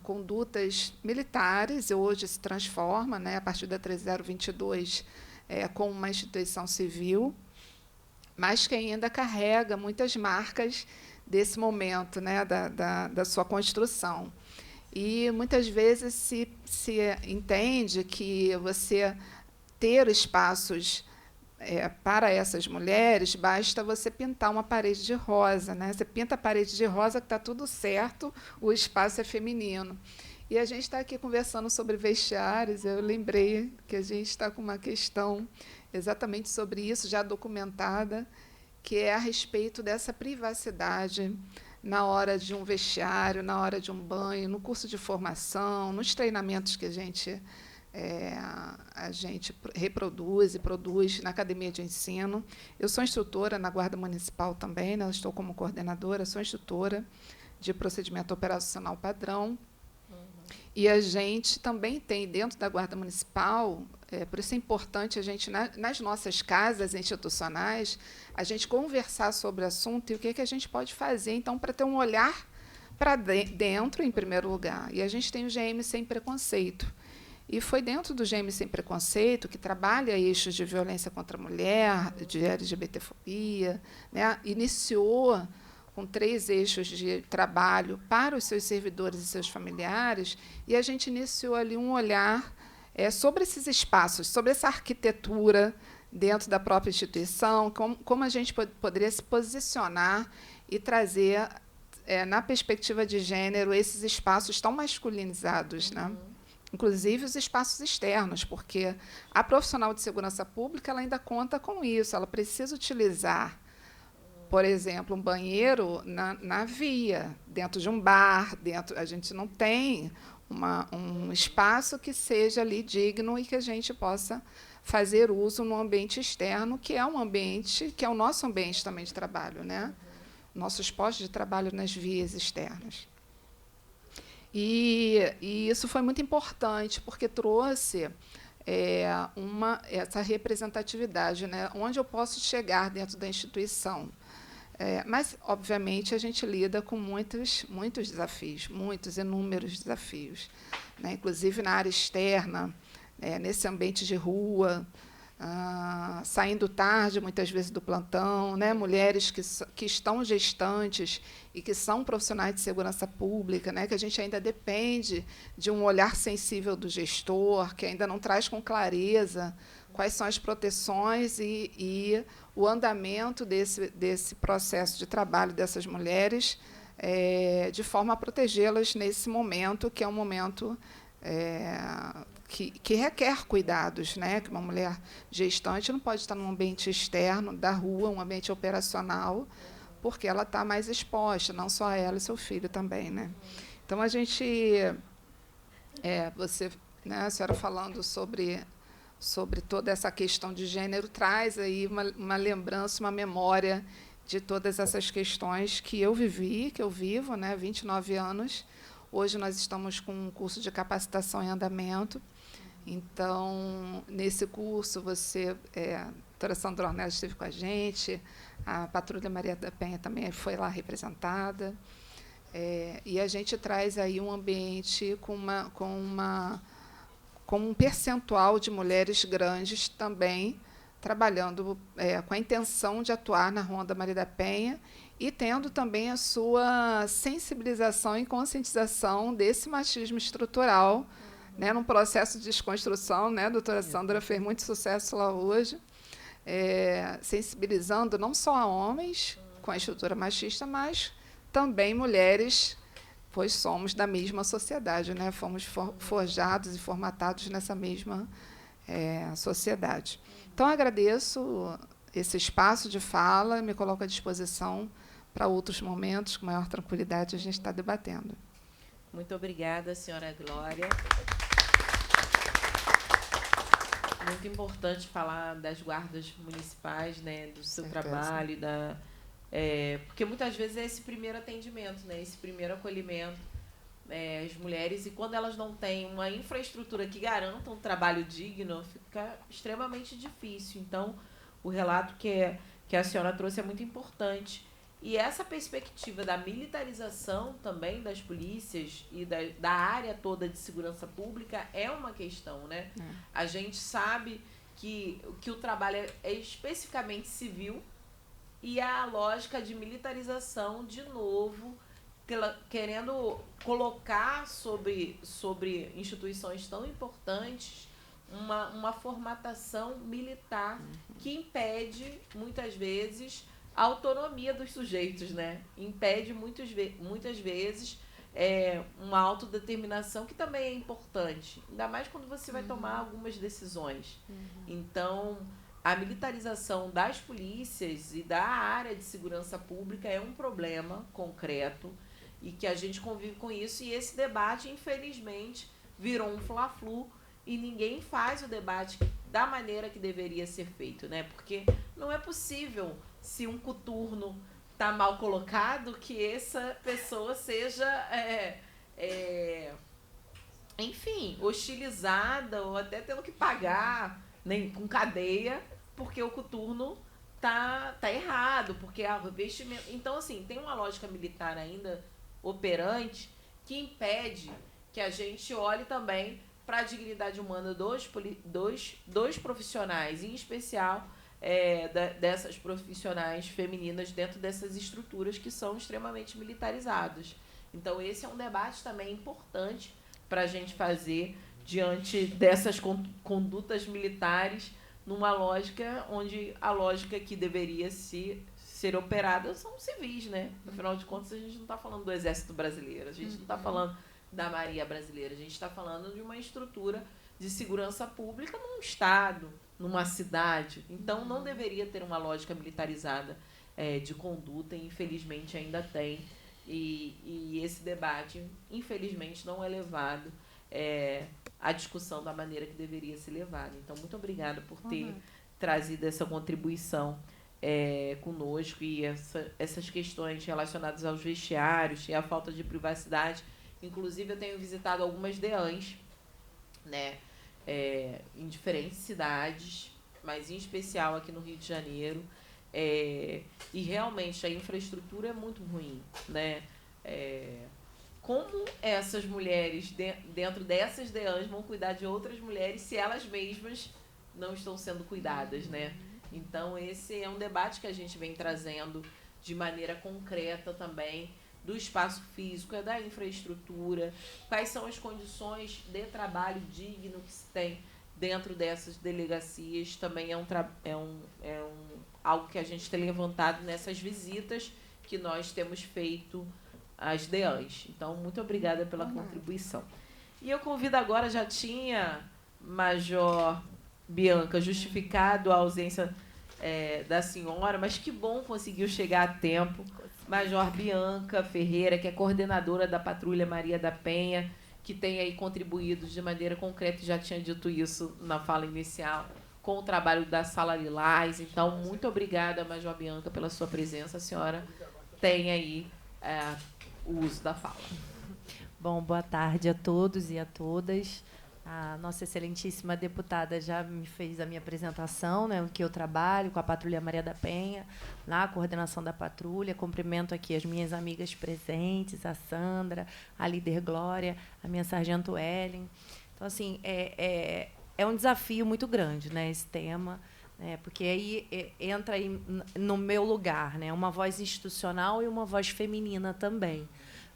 condutas militares, e hoje se transforma, né, a partir da 3022, como uma instituição civil, mas que ainda carrega muitas marcas desse momento, né, da sua construção. E, muitas vezes, se entende que você ter espaços para essas mulheres, basta você pintar uma parede de rosa, né? Você pinta a parede de rosa que está tudo certo, o espaço é feminino. E a gente está aqui conversando sobre vestiários, eu lembrei que a gente está com uma questão exatamente sobre isso, já documentada, que é a respeito dessa privacidade na hora de um vestiário, na hora de um banho, no curso de formação, nos treinamentos que a gente reproduz e produz na academia de ensino. Eu sou instrutora na Guarda Municipal também, né? Eu estou como coordenadora, sou instrutora de procedimento operacional padrão. E a gente também tem, dentro da Guarda Municipal, por isso é importante a gente, nas nossas casas institucionais, a gente conversar sobre o assunto e o que a gente pode fazer, então, para ter um olhar para dentro, em primeiro lugar. E a gente tem o GM Sem Preconceito. E foi dentro do GM Sem Preconceito, que trabalha eixos de violência contra a mulher, de LGBTfobia, né, iniciou com 3 eixos de trabalho para os seus servidores e seus familiares, e a gente iniciou ali um olhar sobre esses espaços, sobre essa arquitetura dentro da própria instituição, como a gente poderia se posicionar e trazer, na perspectiva de gênero, esses espaços tão masculinizados, né? Inclusive os espaços externos, porque a profissional de segurança pública ela ainda conta com isso, ela precisa utilizar, por exemplo, um banheiro na via, dentro de um bar, a gente não tem um espaço que seja ali digno e que a gente possa fazer uso no ambiente externo, que é um ambiente, que é o nosso ambiente também de trabalho, né? Nossos postos de trabalho nas vias externas. E isso foi muito importante, porque trouxe essa representatividade, né? Onde eu posso chegar dentro da instituição. Mas, obviamente, a gente lida com muitos desafios, inúmeros desafios, né? Inclusive na área externa, nesse ambiente de rua, saindo tarde, muitas vezes, do plantão, né? Mulheres que estão gestantes e que são profissionais de segurança pública, né? Que a gente ainda depende de um olhar sensível do gestor, que ainda não traz com clareza quais são as proteções e o andamento desse processo de trabalho dessas mulheres, de forma a protegê-las nesse momento, que é um momento que requer cuidados, né? Que uma mulher gestante não pode estar num ambiente externo, da rua, um ambiente operacional, porque ela está mais exposta, não só ela e seu filho também, né? Então, a gente... você, né, a senhora falando sobre toda essa questão de gênero, traz aí uma lembrança, uma memória de todas essas questões que eu vivi, que eu vivo, né, 29 anos. Hoje nós estamos com um curso de capacitação em andamento. Então, nesse curso, a doutora Sandra Ornelas esteve com a gente, a Patrulha Maria da Penha também foi lá representada. E a gente traz aí um ambiente com um percentual de mulheres grandes também trabalhando com a intenção de atuar na Ronda Maria da Penha e tendo também a sua sensibilização e conscientização desse machismo estrutural, né, num processo de desconstrução, né? A doutora Sandra fez muito sucesso lá hoje, sensibilizando não só a homens com a estrutura machista, mas também mulheres, pois somos da mesma sociedade, né? Fomos forjados e formatados nessa mesma sociedade. Então, agradeço esse espaço de fala, me coloco à disposição para outros momentos, com maior tranquilidade, a gente está debatendo. Muito obrigada, senhora Glória. Muito importante falar das guardas municipais, né, do seu trabalho, porque muitas vezes é esse primeiro atendimento, né, esse primeiro acolhimento às mulheres, e quando elas não têm uma infraestrutura que garanta um trabalho digno, fica extremamente difícil. Então, o relato que a senhora trouxe é muito importante. E essa perspectiva da militarização também das polícias e da área toda de segurança pública é uma questão, né? A gente sabe que o trabalho é especificamente civil e a lógica de militarização, de novo, querendo colocar sobre instituições tão importantes uma formatação militar que impede, muitas vezes, a autonomia dos sujeitos, né? Impede, muitas vezes, uma autodeterminação, que também é importante, ainda mais quando você vai tomar algumas decisões. Então, a militarização das polícias e da área de segurança pública é um problema concreto e que a gente convive com isso, e esse debate, infelizmente, virou um fla-flu e ninguém faz o debate da maneira que deveria ser feito, né? Porque não é possível, se um coturno está mal colocado, que essa pessoa seja, enfim, hostilizada ou até tendo que pagar, nem com cadeia, porque o coturno tá errado, porque o investimento... Então, assim, tem uma lógica militar ainda operante que impede que a gente olhe também para a dignidade humana dos profissionais, em especial dessas profissionais femininas dentro dessas estruturas que são extremamente militarizadas. Então, esse é um debate também importante para a gente fazer diante dessas condutas militares, numa lógica onde a lógica que deveria ser operada são civis, né? Afinal de contas, a gente não está falando do Exército Brasileiro, a gente não está falando da Marinha Brasileira, a gente está falando de uma estrutura de segurança pública num estado, numa cidade. Então, não deveria ter uma lógica militarizada de conduta, e infelizmente ainda tem. E esse debate, infelizmente, não é levado à discussão da maneira que deveria ser levada. Então, muito obrigada por ter trazido essa contribuição conosco, e essas questões relacionadas aos vestiários e à falta de privacidade. Inclusive, eu tenho visitado algumas DEANs, né, em diferentes cidades, mas em especial aqui no Rio de Janeiro, e realmente a infraestrutura é muito ruim, né? Como essas mulheres dentro dessas DEANs vão cuidar de outras mulheres se elas mesmas não estão sendo cuidadas, né? Então, esse é um debate que a gente vem trazendo de maneira concreta também, do espaço físico, da infraestrutura, quais são as condições de trabalho digno que se tem dentro dessas delegacias. Também algo que a gente tem levantado nessas visitas que nós temos feito às DEANs. Então, muito obrigada pela contribuição. E eu convido agora, já tinha, Major Bianca, justificado a ausência da senhora, mas que bom, conseguiu chegar a tempo. Major Bianca Ferreira, que é coordenadora da Patrulha Maria da Penha, que tem aí contribuído de maneira concreta, já tinha dito isso na fala inicial, com o trabalho da Sala Lilás. Então, muito obrigada, Major Bianca, pela sua presença. A senhora tem aí o uso da fala. Bom, boa tarde a todos e a todas. A nossa excelentíssima deputada já me fez a minha apresentação, né, que eu trabalho com a Patrulha Maria da Penha, na coordenação da patrulha. Cumprimento aqui as minhas amigas presentes, a Sandra, a líder Glória, a minha sargento Ellen. Então, assim, é um desafio muito grande, né, esse tema, porque aí entra aí no meu lugar, né, uma voz institucional e uma voz feminina também.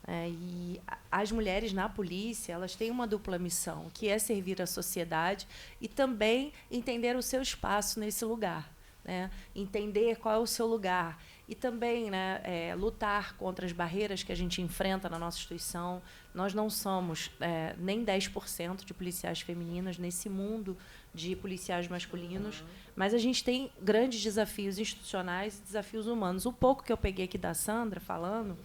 E as mulheres na polícia, elas têm uma dupla missão, que é servir a sociedade e também entender o seu espaço nesse lugar, né? Entender qual é o seu lugar e também, né, lutar contra as barreiras que a gente enfrenta na nossa instituição. Nós não somos nem 10% de policiais femininas nesse mundo de policiais masculinos, mas a gente tem grandes desafios institucionais e desafios humanos. O pouco que eu peguei aqui da Sandra falando...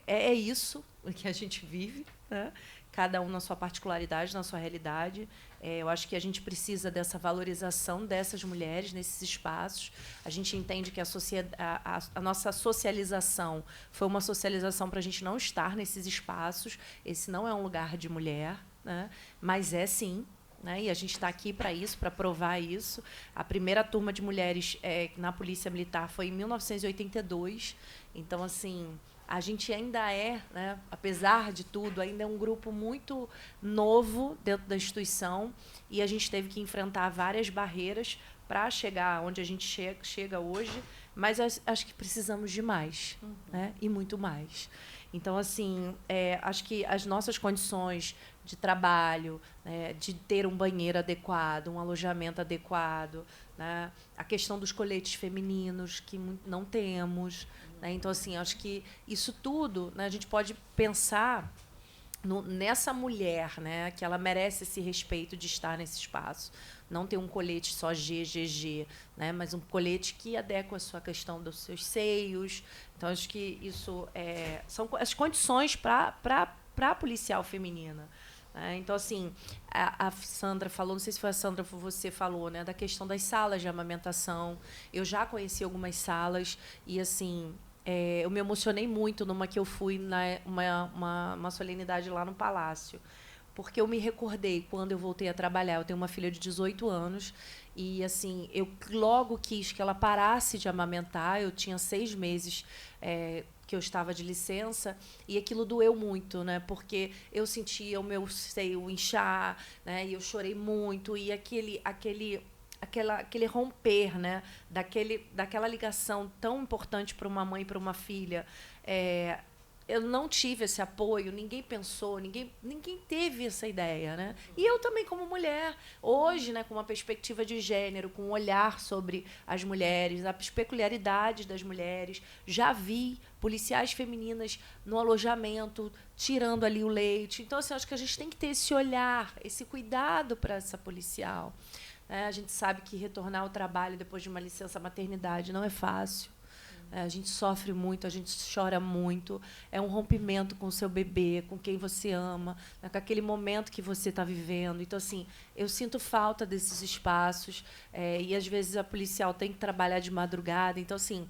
É isso que a gente vive, né? Cada um na sua particularidade, na sua realidade. Eu acho que a gente precisa dessa valorização dessas mulheres nesses espaços. A gente entende que a nossa socialização foi uma socialização para a gente não estar nesses espaços. Esse não é um lugar de mulher, né? Mas é sim. Né? E a gente está aqui para isso, para provar isso. A primeira turma de mulheres na Polícia Militar foi em 1982. Então, assim... A gente ainda né, apesar de tudo, ainda é um grupo muito novo dentro da instituição, e a gente teve que enfrentar várias barreiras para chegar onde a gente chega hoje, mas acho que precisamos de mais, né, e muito mais. Então, assim, acho que as nossas condições de trabalho, né, de ter um banheiro adequado, um alojamento adequado, né, a questão dos coletes femininos, que não temos. Né, então, assim, acho que isso tudo, né, a gente pode pensar nessa mulher, né, que ela merece esse respeito de estar nesse espaço. Não ter um colete só GGG, né, mas um colete que adequa a sua questão dos seus seios. Então, acho que isso são as condições para a policial feminina. Então, assim, a Sandra falou, não sei se foi a Sandra ou você falou, né, da questão das salas de amamentação. Eu já conheci algumas salas e, assim, eu me emocionei muito numa que eu fui, uma solenidade lá no Palácio, porque eu me recordei quando eu voltei a trabalhar. Eu tenho uma filha de 18 anos e, assim, eu logo quis que ela parasse de amamentar. Eu tinha 6 meses que eu estava de licença, e aquilo doeu muito, né? Porque eu sentia o meu seio inchar, né? E eu chorei muito, e aquele romper, né? Daquela ligação tão importante para uma mãe e para uma filha. Eu não tive esse apoio, ninguém pensou, ninguém teve essa ideia, né? E eu também, como mulher, hoje, né, com uma perspectiva de gênero, com um olhar sobre as mulheres, as peculiaridades das mulheres, já vi policiais femininas no alojamento, tirando ali o leite. Então, assim, acho que a gente tem que ter esse olhar, esse cuidado para essa policial. A gente sabe que retornar ao trabalho depois de uma licença maternidade não é fácil. A gente sofre muito, a gente chora muito. É um rompimento com o seu bebê, com quem você ama, né, com aquele momento que você está vivendo. Então, assim, eu sinto falta desses espaços, e, às vezes, a policial tem que trabalhar de madrugada. Então, assim,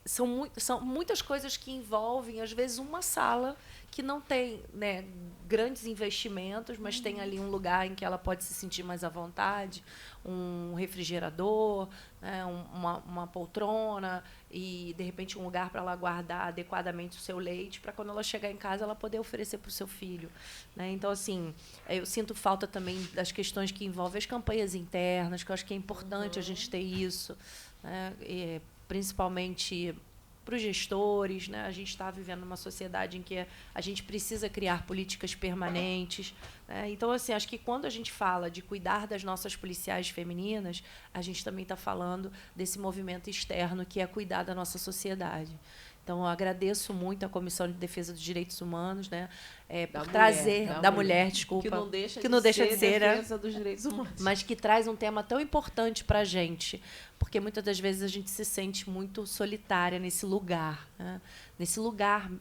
são muitas coisas que envolvem, às vezes, uma sala que não tem, né, grandes investimentos, mas tem ali um lugar em que ela pode se sentir mais à vontade, um refrigerador, né, uma poltrona e, de repente, um lugar para ela guardar adequadamente o seu leite, para quando ela chegar em casa ela poder oferecer para o seu filho. Né? Então, assim, eu sinto falta também das questões que envolvem as campanhas internas, que eu acho que é importante a gente ter isso, né, principalmente para os gestores, né? A gente está vivendo uma sociedade em que a gente precisa criar políticas permanentes, né? Então, assim, acho que quando a gente fala de cuidar das nossas policiais femininas, a gente também está falando desse movimento externo que é cuidar da nossa sociedade. Então, eu agradeço muito à Comissão de Defesa dos Direitos Humanos, né, por trazer da mulher, desculpa, que não deixa de ser defesa né, dos direitos humanos, mas que traz um tema tão importante para a gente, porque muitas das vezes a gente se sente muito solitária nesse lugar,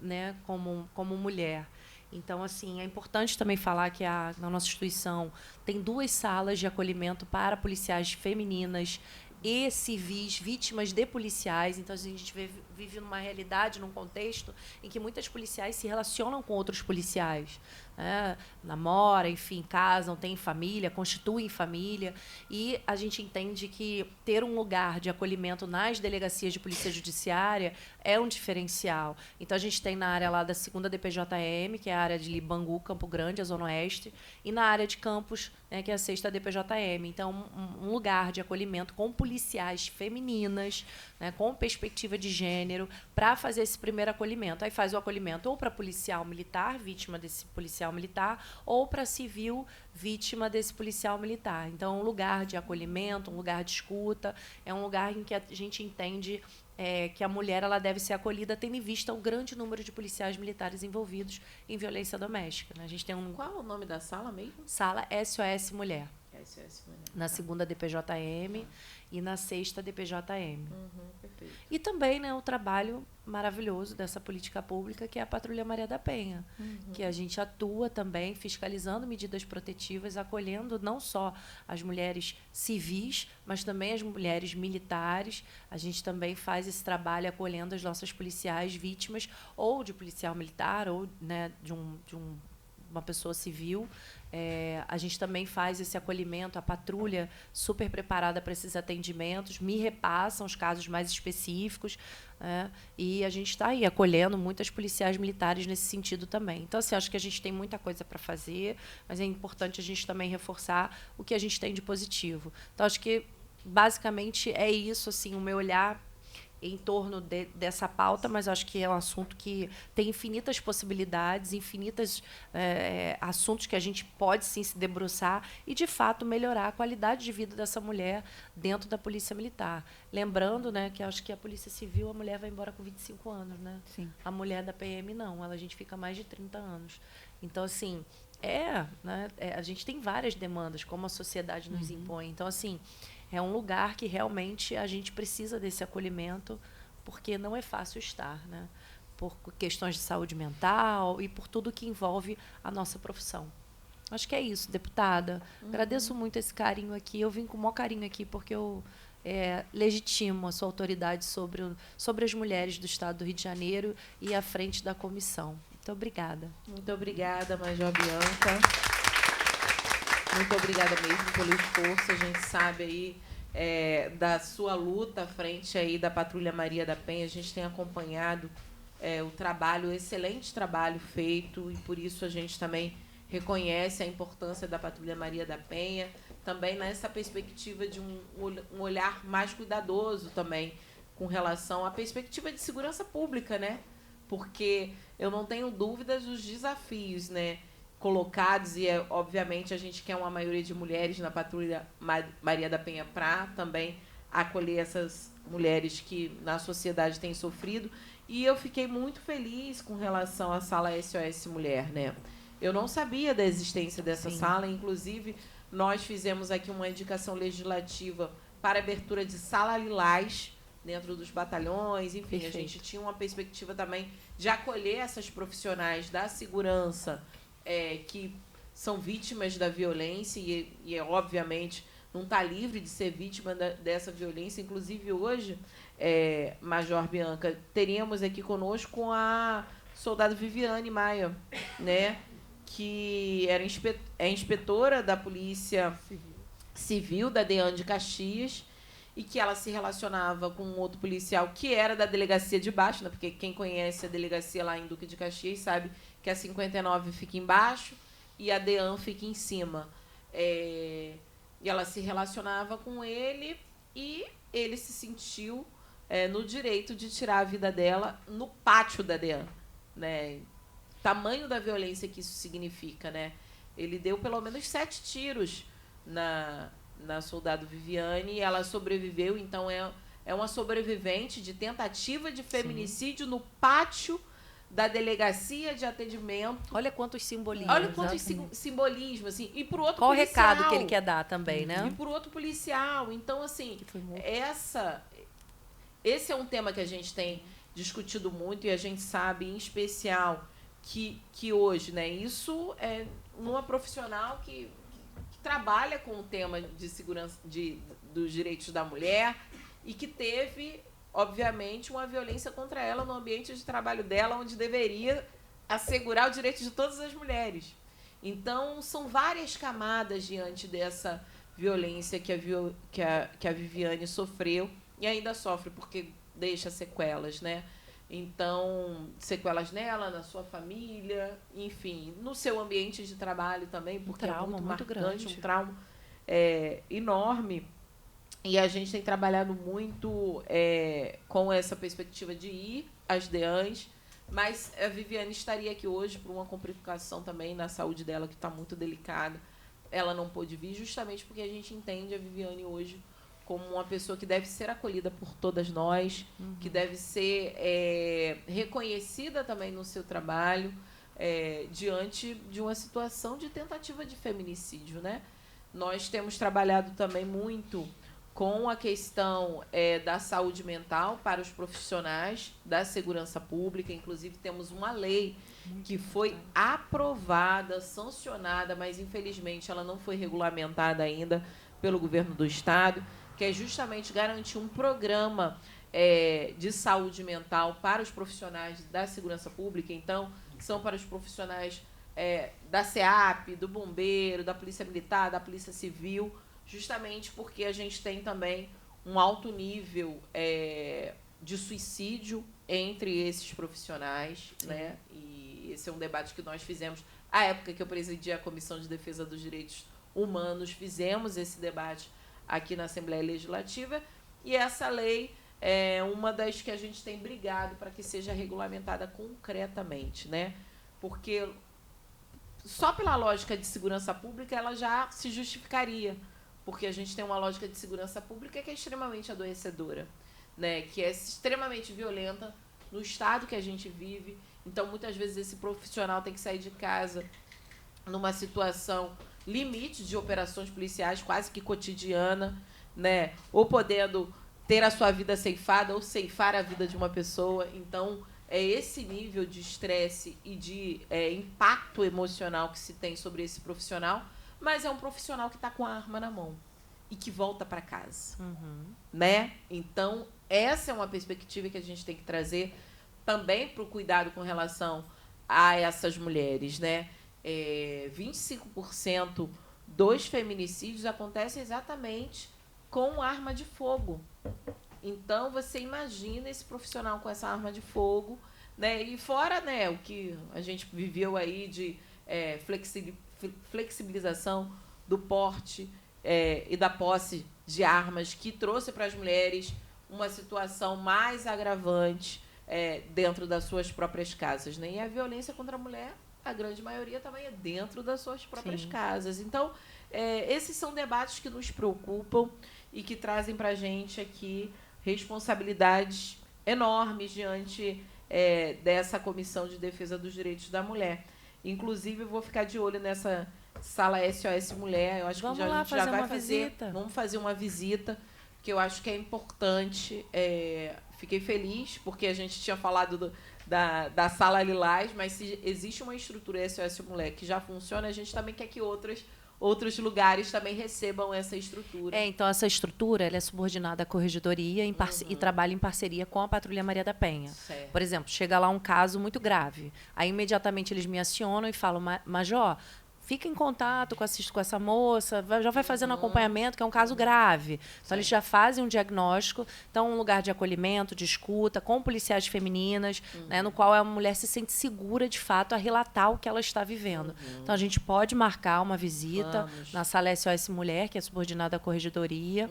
né, como mulher. Então, assim, é importante também falar que na nossa instituição tem 2 salas de acolhimento para policiais femininas e civis, vítimas de policiais. Então, a gente vive numa realidade, num contexto em que muitas policiais se relacionam com outros policiais. Né? Namoram, enfim, casam, têm família, constituem família. E a gente entende que ter um lugar de acolhimento nas delegacias de polícia judiciária é um diferencial. Então, a gente tem na área lá da 2ª DPJM, que é a área de Libangu, Campo Grande, a Zona Oeste, e na área de Campos, né, que é a 6ª DPJM. Então, um lugar de acolhimento com policiais femininas, né, com perspectiva de gênero, para fazer esse primeiro acolhimento. Aí faz o acolhimento ou para policial militar, vítima desse policial militar, ou para civil, vítima desse policial militar. Então, um lugar de acolhimento, um lugar de escuta, é um lugar em que a gente entende que a mulher ela deve ser acolhida, tendo em vista o grande número de policiais militares envolvidos em violência doméstica. Né? A gente tem Qual é o nome da sala mesmo? Sala SOS Mulher. SOS Mulher. Na 2ª DPJM e na 6ª DPJM. Perfeito. E também, né, o trabalho maravilhoso dessa política pública, que é a Patrulha Maria da Penha, que a gente atua também fiscalizando medidas protetivas, acolhendo não só as mulheres civis, mas também as mulheres militares. A gente também faz esse trabalho acolhendo as nossas policiais vítimas ou de policial militar ou, né, de uma pessoa civil. A gente também faz esse acolhimento, a patrulha super preparada para esses atendimentos, me repassam os casos mais específicos, né, e a gente está aí acolhendo muitas policiais militares nesse sentido também. Então, assim, acho que a gente tem muita coisa para fazer, mas é importante a gente também reforçar o que a gente tem de positivo. Então, acho que, basicamente, é isso, assim, o meu olhar em torno dessa pauta, mas acho que é um assunto que tem infinitas possibilidades, infinitos assuntos que a gente pode sim se debruçar e, de fato, melhorar a qualidade de vida dessa mulher dentro da Polícia Militar. Lembrando, né, que acho que a Polícia Civil, a mulher vai embora com 25 anos. Né? Sim. A mulher da PM, não. A gente fica mais de 30 anos. Então, assim, a gente tem várias demandas, como a sociedade nos impõe. Então, assim, é um lugar que realmente a gente precisa desse acolhimento, porque não é fácil estar, né? Por questões de saúde mental e por tudo que envolve a nossa profissão. Acho que é isso, deputada. Agradeço muito esse carinho aqui. Eu vim com o maior carinho aqui porque eu legitimo a sua autoridade sobre as mulheres do Estado do Rio de Janeiro e à frente da comissão. Muito obrigada. Muito obrigada, Major Bianca. Muito obrigada mesmo pelo esforço. A gente sabe aí da sua luta à frente aí da Patrulha Maria da Penha. A gente tem acompanhado o excelente trabalho feito, e por isso a gente também reconhece a importância da Patrulha Maria da Penha, também nessa perspectiva de um olhar mais cuidadoso também com relação à perspectiva de segurança pública, né? Porque eu não tenho dúvidas dos desafios, né, colocados, e obviamente a gente quer uma maioria de mulheres na Patrulha Maria da Penha para também acolher essas mulheres que na sociedade têm sofrido. E eu fiquei muito feliz com relação à sala SOS Mulher, né? Eu não sabia da existência dessa sala, inclusive nós fizemos aqui uma indicação legislativa para abertura de sala lilás dentro dos batalhões, enfim, perfeito. A gente tinha uma perspectiva também de acolher essas profissionais da segurança que são vítimas da violência e obviamente, não está livre de ser vítima dessa violência. Inclusive, hoje, Major Bianca, teríamos aqui conosco a soldado Viviane Maia, né, que era inspetora da Polícia Civil da DEAN de Caxias, e que ela se relacionava com um outro policial que era da delegacia de baixo, né, porque quem conhece a delegacia lá em Duque de Caxias sabe que a 59 fica embaixo e a DEAN fica em cima. E ela se relacionava com ele e ele se sentiu no direito de tirar a vida dela no pátio da DEAN, né? Tamanho da violência que isso significa, né? Ele deu pelo menos 7 tiros na soldado Viviane e ela sobreviveu. Então, é uma sobrevivente de tentativa de feminicídio no pátio da delegacia de atendimento. Olha quantos simbolismos. Olha quantos simbolismos, assim. E por outro Qual policial. Qual o recado que ele quer dar também, né? E por outro policial. Então, assim, esse é um tema que a gente tem discutido muito, e a gente sabe, em especial, que hoje, né, isso é uma profissional que trabalha com o tema de segurança dos direitos da mulher e que teve, obviamente, uma violência contra ela no ambiente de trabalho dela, onde deveria assegurar o direito de todas as mulheres. Então, são várias camadas diante dessa violência que a Viviane sofreu e ainda sofre, porque deixa sequelas, né? Então, sequelas nela, na sua família, enfim, no seu ambiente de trabalho também, porque é muito marcante, grande. Um trauma enorme. E a gente tem trabalhado muito com essa perspectiva de ir às DEANs, mas a Viviane estaria aqui hoje por uma complicação também na saúde dela, que está muito delicada. Ela não pôde vir justamente porque a gente entende a Viviane hoje como uma pessoa que deve ser acolhida por todas nós, que deve ser reconhecida também no seu trabalho, diante de uma situação de tentativa de feminicídio, né? Nós temos trabalhado também muito com a questão da saúde mental para os profissionais da segurança pública. Inclusive, temos uma lei que foi aprovada, sancionada, mas, infelizmente, ela não foi regulamentada ainda pelo governo do Estado, que é justamente garantir um programa de saúde mental para os profissionais da segurança pública. Então, que são para os profissionais da SEAP, do Bombeiro, da Polícia Militar, da Polícia Civil, justamente porque a gente tem também um alto nível de suicídio entre esses profissionais, né? E esse é um debate que nós fizemos à época que eu presidi a Comissão de Defesa dos Direitos Humanos, fizemos esse debate aqui na Assembleia Legislativa, e essa lei é uma das que a gente tem brigado para que seja regulamentada concretamente, né? Porque só pela lógica de segurança pública ela já se justificaria, porque a gente tem uma lógica de segurança pública que é extremamente adoecedora, né? Que é extremamente violenta no estado que a gente vive. Então, muitas vezes, esse profissional tem que sair de casa numa situação limite de operações policiais, quase que cotidiana, né? Ou podendo ter a sua vida ceifada ou ceifar a vida de uma pessoa. Então, é esse nível de estresse e de impacto emocional que se tem sobre esse profissional, mas é um profissional que está com a arma na mão e que volta para casa, né? Então, essa é uma perspectiva que a gente tem que trazer também para o cuidado com relação a essas mulheres, né? 25% dos feminicídios acontecem exatamente com arma de fogo. Então, você imagina esse profissional com essa arma de fogo, né? E fora, né, o que a gente viveu aí de flexibilização do porte e da posse de armas, que trouxe para as mulheres uma situação mais agravante dentro das suas próprias casas, né? E a violência contra a mulher, a grande maioria também é dentro das suas próprias casas. Então, esses são debates que nos preocupam e que trazem para a gente aqui responsabilidades enormes diante dessa Comissão de Defesa dos Direitos da Mulher. Inclusive, eu vou ficar de olho nessa sala SOS Mulher. Eu acho que a gente já vai fazer. Vamos fazer uma visita, que eu acho que é importante. Fiquei feliz, porque a gente tinha falado da Sala Lilás, mas se existe uma estrutura SOS Mulher que já funciona, a gente também quer que outros lugares também recebam essa estrutura. Então, essa estrutura ela é subordinada à corregedoria e trabalha em parceria com a Patrulha Maria da Penha. Certo. Por exemplo, chega lá um caso muito grave. Aí, imediatamente, eles me acionam e falam, Major, fica em contato com essa moça, já vai fazendo acompanhamento, que é um caso grave. Então, eles já fazem um diagnóstico. Então, um lugar de acolhimento, de escuta, com policiais femininas, né, no qual a mulher se sente segura, de fato, a relatar o que ela está vivendo. Então, a gente pode marcar uma visita na sala SOS Mulher, que é subordinada à corregedoria,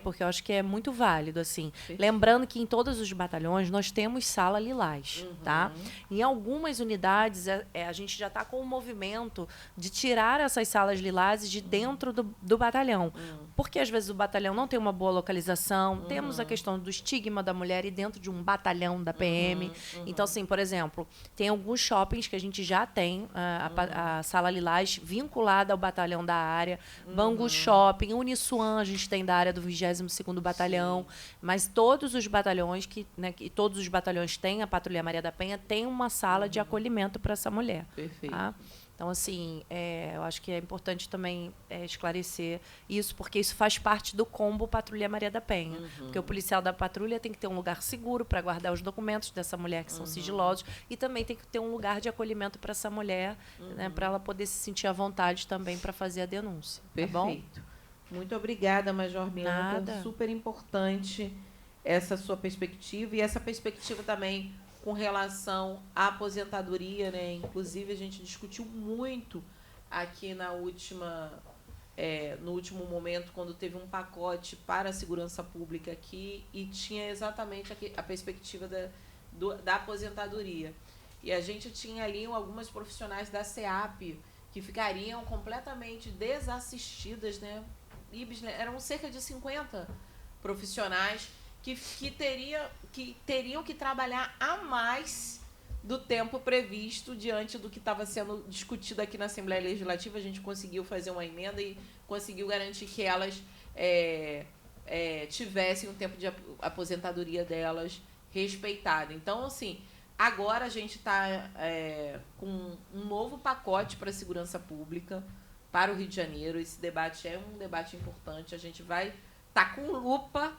porque eu acho que é muito válido, assim. Lembrando que em todos os batalhões nós temos sala lilás, tá? Em algumas unidades, a gente já está com um movimento de tirar essas salas lilás de dentro do batalhão. Porque, às vezes, o batalhão não tem uma boa localização. Temos a questão do estigma da mulher e dentro de um batalhão da PM. Então, assim, por exemplo, tem alguns shoppings que a gente já tem a sala lilás vinculada ao batalhão da área. Bangu Shopping, Uniswan, a gente tem da área do 22º Batalhão. Mas todos os batalhões todos os batalhões têm a Patrulha Maria da Penha, tem uma sala de acolhimento para essa mulher. Perfeito. Tá? Então, assim, eu acho que é importante também esclarecer isso, porque isso faz parte do combo Patrulha Maria da Penha. Porque o policial da patrulha tem que ter um lugar seguro para guardar os documentos dessa mulher, que são sigilosos, e também tem que ter um lugar de acolhimento para essa mulher, né, para ela poder se sentir à vontade também para fazer a denúncia. Perfeito. Tá bom? Muito obrigada, Major Bianca. Nada. Super importante essa sua perspectiva e essa perspectiva também com relação à aposentadoria, né? Inclusive, a gente discutiu muito aqui no último momento, quando teve um pacote para a segurança pública aqui e tinha exatamente a perspectiva da aposentadoria. E a gente tinha ali algumas profissionais da SEAP que ficariam completamente desassistidas, né? Eram cerca de 50 profissionais que teriam que trabalhar a mais do tempo previsto diante do que estava sendo discutido aqui na Assembleia Legislativa. A gente conseguiu fazer uma emenda e conseguiu garantir que elas tivessem o tempo de aposentadoria delas respeitado. Então, assim, agora a gente está com um novo pacote para a segurança pública para o Rio de Janeiro. Esse debate é um debate importante. A gente vai estar com lupa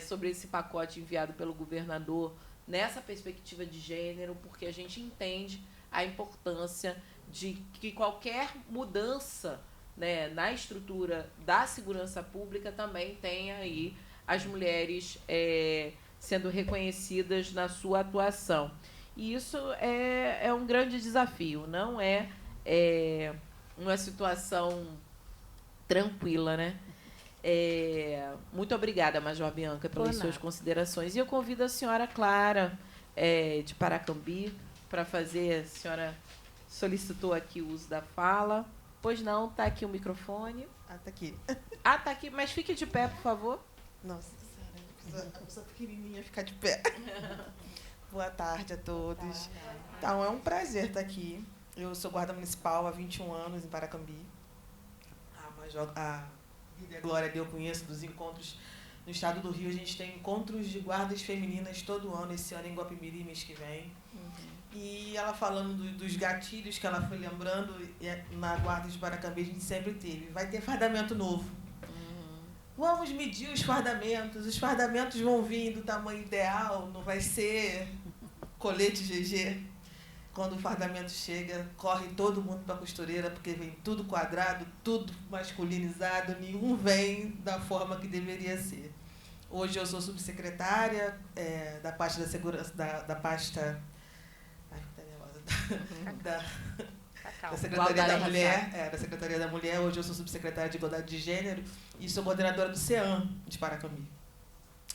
sobre esse pacote enviado pelo governador nessa perspectiva de gênero, porque a gente entende a importância de que qualquer mudança, né, na estrutura da segurança pública também tenha aí as mulheres sendo reconhecidas na sua atuação. E isso é um grande desafio, não é uma situação tranquila, né? Muito obrigada, Major Bianca, pelas Por suas nada. considerações. E eu convido a senhora Clara, de Paracambi, para fazer. A senhora solicitou aqui o uso da fala. Pois não, está aqui o microfone. Ah, tá aqui. Ah, está aqui, mas fique de pé, por favor. Nossa senhora, a pessoa pequenininha ficar de pé. Boa tarde a todos. Então, é um prazer estar aqui. Eu sou guarda municipal há 21 anos em Paracambi. A Líder Glória eu conheço dos encontros no estado do Rio. A gente tem encontros de guardas femininas todo ano, esse ano em Guapimirim, mês que vem. E ela falando dos gatilhos que ela foi lembrando, na guarda de Paracambi a gente sempre teve. Vai ter fardamento novo. Vamos medir os fardamentos vão vir do tamanho ideal, não vai ser colete GG. Quando o fardamento chega, corre todo mundo para a costureira, porque vem tudo quadrado, tudo masculinizado, nenhum vem da forma que deveria ser. Hoje eu sou subsecretária da pasta da segurança, da pasta... Ai, tá nervosa. Da Secretaria da Mulher, da Secretaria da Mulher. Hoje eu sou subsecretária de Igualdade de Gênero e sou coordenadora do CEAM de Paracambi.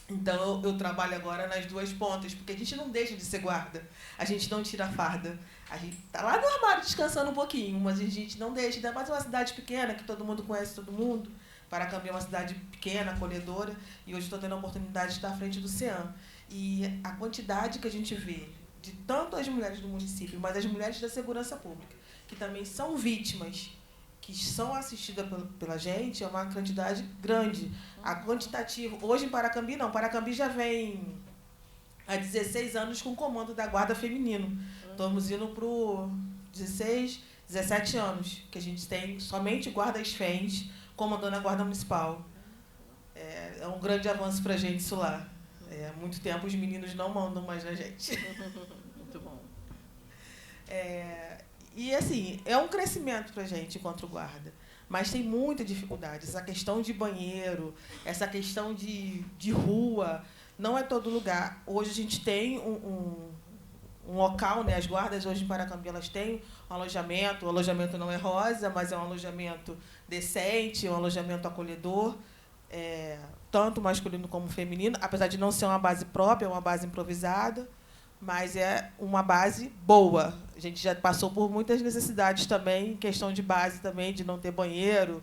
Então, eu trabalho agora nas duas pontas, porque a gente não deixa de ser guarda, a gente não tira a farda. A gente está lá no armário descansando um pouquinho, mas a gente não deixa. Ainda mais uma cidade pequena, que todo mundo conhece todo mundo. Paracambi é uma cidade pequena, acolhedora, e hoje estou tendo a oportunidade de estar à frente do CEAM. E a quantidade que a gente vê de tanto as mulheres do município, mas as mulheres da segurança pública, que também são vítimas, que são assistidas pela gente, é uma quantidade grande. A quantitativa, hoje em Paracambi não, Paracambi já vem há 16 anos com o comando da Guarda Feminino. Estamos indo para os 16, 17 anos, que a gente tem somente guardas FENS comandando a Guarda Municipal. É um grande avanço para a gente isso lá. Há muito tempo os meninos não mandam mais na gente. Muito bom. E, assim, é um crescimento para a gente enquanto guarda, mas tem muita dificuldade. Essa questão de banheiro, essa questão de rua, não é todo lugar. Hoje a gente tem um local, né? As guardas hoje em Paracambi elas têm um alojamento. O alojamento não é rosa, mas é um alojamento decente, um alojamento acolhedor, tanto masculino como feminino, apesar de não ser uma base própria, é uma base improvisada. Mas é uma base boa. A gente já passou por muitas necessidades também, em questão de base também, de não ter banheiro,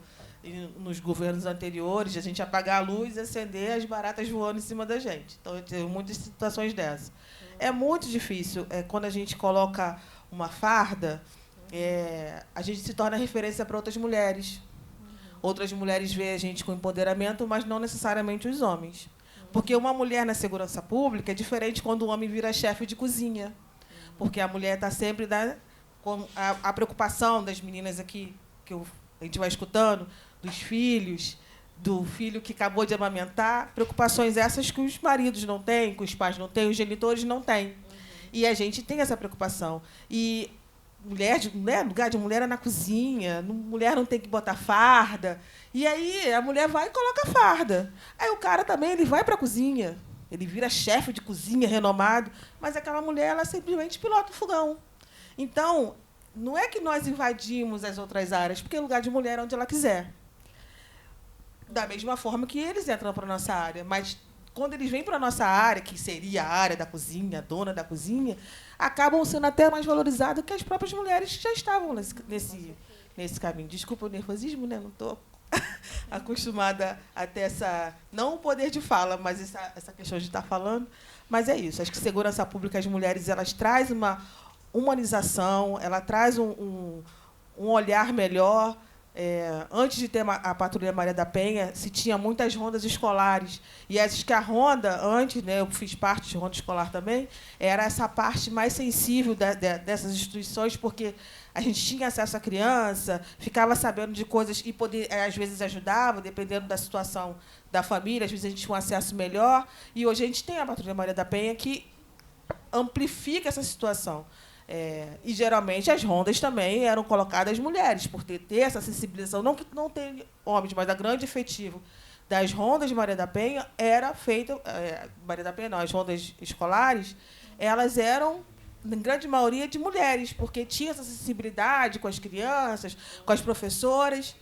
nos governos anteriores, de a gente apagar a luz e acender as baratas voando em cima da gente. Então, eu tive muitas situações dessas. É muito difícil. Quando a gente coloca uma farda, a gente se torna referência para outras mulheres. Outras mulheres veem a gente com empoderamento, mas não necessariamente os homens. Porque uma mulher na segurança pública é diferente quando o homem vira chefe de cozinha. Porque a mulher está sempre com a preocupação das meninas aqui, que a gente vai escutando, dos filhos, do filho que acabou de amamentar, preocupações essas que os maridos não têm, que os pais não têm, os genitores não têm. E a gente tem essa preocupação. E lugar de mulher é na cozinha, mulher não tem que botar farda. E aí a mulher vai e coloca a farda. Aí o cara também ele vai para a cozinha, ele vira chefe de cozinha renomado, mas aquela mulher ela simplesmente pilota o fogão. Então, não é que nós invadimos as outras áreas, porque o lugar de mulher é onde ela quiser. Da mesma forma que eles entram para a nossa área, mas quando eles vêm para a nossa área, que seria a área da cozinha, a dona da cozinha, acabam sendo até mais valorizados que as próprias mulheres que já estavam nesse caminho. Desculpa o nervosismo, né? Não estou acostumada a ter não o poder de fala, mas essa questão de estar falando. Mas é isso. Acho que segurança pública, as mulheres, elas trazem uma humanização, ela traz um olhar melhor. Antes de ter a Patrulha Maria da Penha, se tinha muitas rondas escolares. E acho que a ronda, antes, né, eu fiz parte de ronda escolar também, era essa parte mais sensível dessas instituições, porque a gente tinha acesso à criança, ficava sabendo de coisas e às vezes ajudava, dependendo da situação da família, às vezes a gente tinha um acesso melhor. E hoje a gente tem a Patrulha Maria da Penha que amplifica essa situação. E, geralmente, as rondas também eram colocadas mulheres, por ter essa sensibilização. Não que não tem homens, mas a grande efetivo das rondas de Maria da Penha era feita... Maria da Penha não, as rondas escolares, elas eram, na grande maioria, de mulheres, porque tinha essa sensibilidade com as crianças, com as professoras.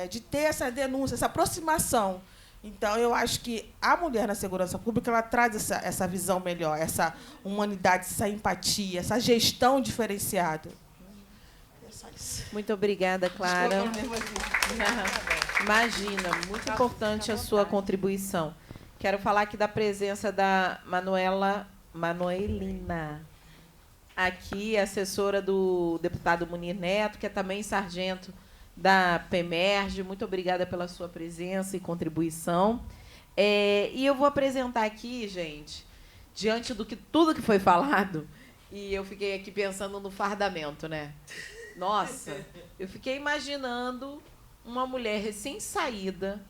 de ter essa denúncia, essa aproximação. Então, eu acho que a mulher na segurança pública ela traz essa visão melhor, essa humanidade, essa empatia, essa gestão diferenciada. Muito obrigada, Clara. Imagina, muito importante a sua contribuição. Quero falar aqui da presença da Manuelina, aqui, assessora do deputado Munir Neto, que é também sargento da PEMERGE. Muito obrigada pela sua presença e contribuição. E eu vou apresentar aqui, gente, diante do que tudo que foi falado, e eu fiquei aqui pensando no fardamento, né? Nossa, eu fiquei imaginando uma mulher recém-saída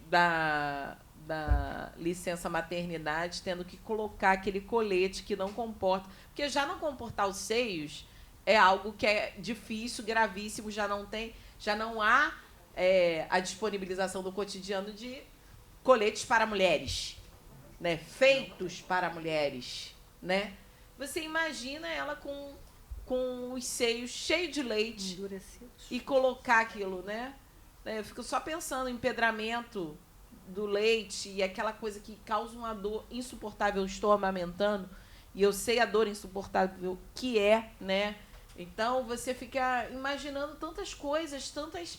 da licença maternidade tendo que colocar aquele colete que não comporta. Porque já não comportar os seios é algo que é difícil, gravíssimo, já não há a disponibilização do cotidiano de coletes para mulheres, né? Feitos para mulheres, né? Você imagina ela com os seios cheios de leite e colocar aquilo, né? Eu fico só pensando em empedramento do leite e aquela coisa que causa uma dor insuportável. Eu estou amamentando e eu sei a dor insuportável que é, né? Então, você fica imaginando tantas coisas, tantas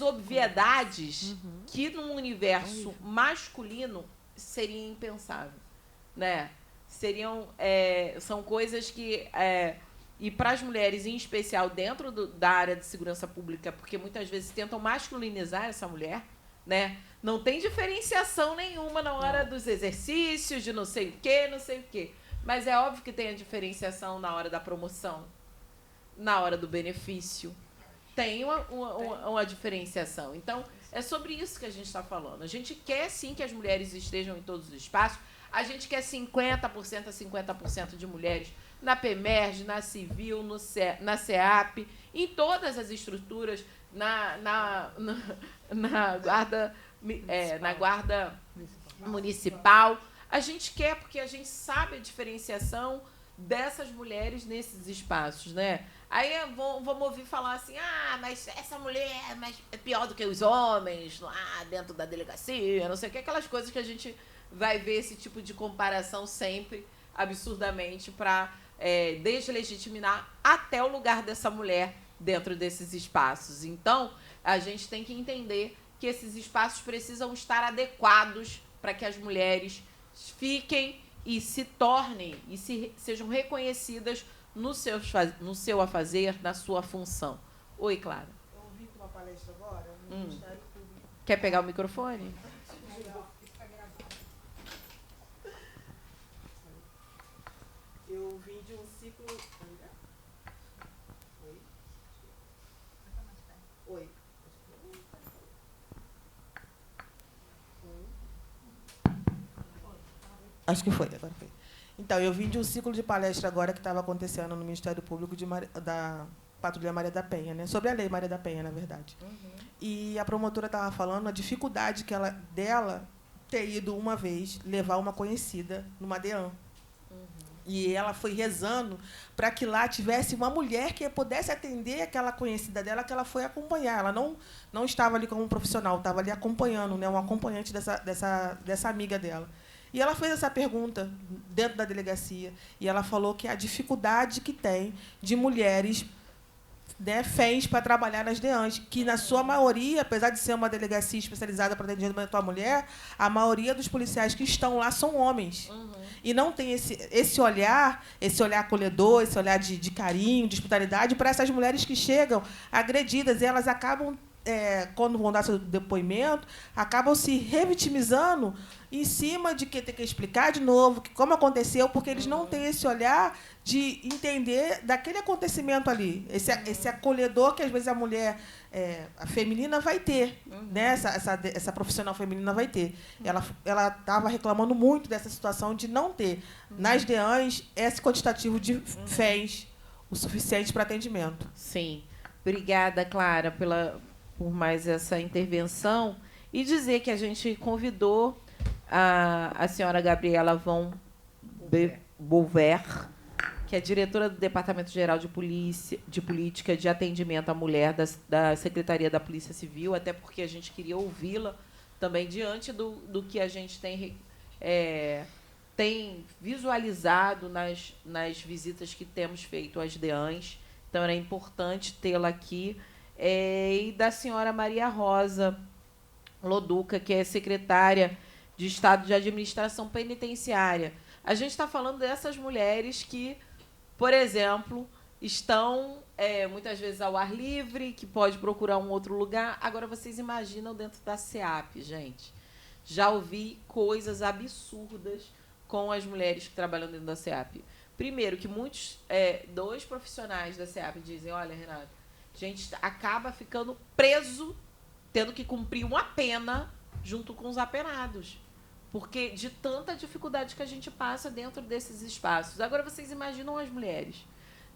obviedades que num universo masculino seria impensável, né? São coisas que... e para as mulheres, em especial, dentro da área de segurança pública, porque muitas vezes tentam masculinizar essa mulher, né? Não tem diferenciação nenhuma na hora dos exercícios, de não sei o quê. Mas é óbvio que tem a diferenciação na hora da promoção, na hora do benefício. Tem uma diferenciação. Então, é sobre isso que a gente está falando. A gente quer, sim, que as mulheres estejam em todos os espaços. A gente quer 50% a 50% de mulheres na PEMERGE, na Civil, na CEAP, em todas as estruturas, na Guarda, na Guarda Municipal. A gente quer porque a gente sabe a diferenciação dessas mulheres nesses espaços, né? Aí vamos ouvir falar assim, mas essa mulher é pior do que os homens lá dentro da delegacia, não sei o que, aquelas coisas que a gente vai ver esse tipo de comparação sempre, absurdamente, para deslegitimar até o lugar dessa mulher dentro desses espaços. Então, a gente tem que entender que esses espaços precisam estar adequados para que as mulheres fiquem e se tornem e sejam reconhecidas no seu afazer, na sua função. Oi, Clara. Eu ouvi uma palestra agora no Ministério Público. Quer pegar o microfone? Eu vim de um ciclo... Oi. Acho que foi, agora foi. Então, eu vim de um ciclo de palestra agora que estava acontecendo no Ministério Público da Patrulha Maria da Penha, né? Sobre a Lei Maria da Penha, na verdade. E a promotora estava falando a dificuldade dela ter ido uma vez levar uma conhecida numa DEAN. E ela foi rezando para que lá tivesse uma mulher que pudesse atender aquela conhecida dela, que ela foi acompanhar. Ela não estava ali como um profissional, estava ali acompanhando, né? Um acompanhante dessa amiga dela. E ela fez essa pergunta dentro da delegacia. E ela falou que a dificuldade que tem de mulheres, né, FENs para trabalhar nas DEANs, que, na sua maioria, apesar de ser uma delegacia especializada para atendimento à mulher, a maioria dos policiais que estão lá são homens. E não tem esse olhar acolhedor, esse olhar de carinho, de hospitalidade para essas mulheres que chegam agredidas. E elas acabam, quando vão dar seu depoimento, acabam se revitimizando em cima de que tem que explicar de novo como aconteceu, porque eles não têm esse olhar de entender daquele acontecimento ali, esse acolhedor que às vezes a mulher a feminina vai ter, né? Essa profissional feminina vai ter. Ela estava reclamando muito dessa situação de não ter nas DEANs esse quantitativo de FENs o suficiente para atendimento. Sim. Obrigada, Clara, por mais essa intervenção. E dizer que a gente convidou a senhora Gabriela von Bover, que é diretora do Departamento Geral de Política de Atendimento à Mulher da Secretaria da Polícia Civil, até porque a gente queria ouvi-la também diante do que a gente tem visualizado nas visitas que temos feito às DEANs. Então, era importante tê-la aqui. E da senhora Maria Rosa Loduca, que é secretária de Estado de Administração Penitenciária. A gente está falando dessas mulheres que, por exemplo, estão muitas vezes ao ar livre, que pode procurar um outro lugar. Agora, vocês imaginam dentro da SEAP, gente. Já ouvi coisas absurdas com as mulheres que trabalham dentro da SEAP. Primeiro, que dois profissionais da SEAP dizem, olha, Renato, a gente acaba ficando preso, tendo que cumprir uma pena junto com os apenados. Porque de tanta dificuldade que a gente passa dentro desses espaços. Agora, vocês imaginam as mulheres,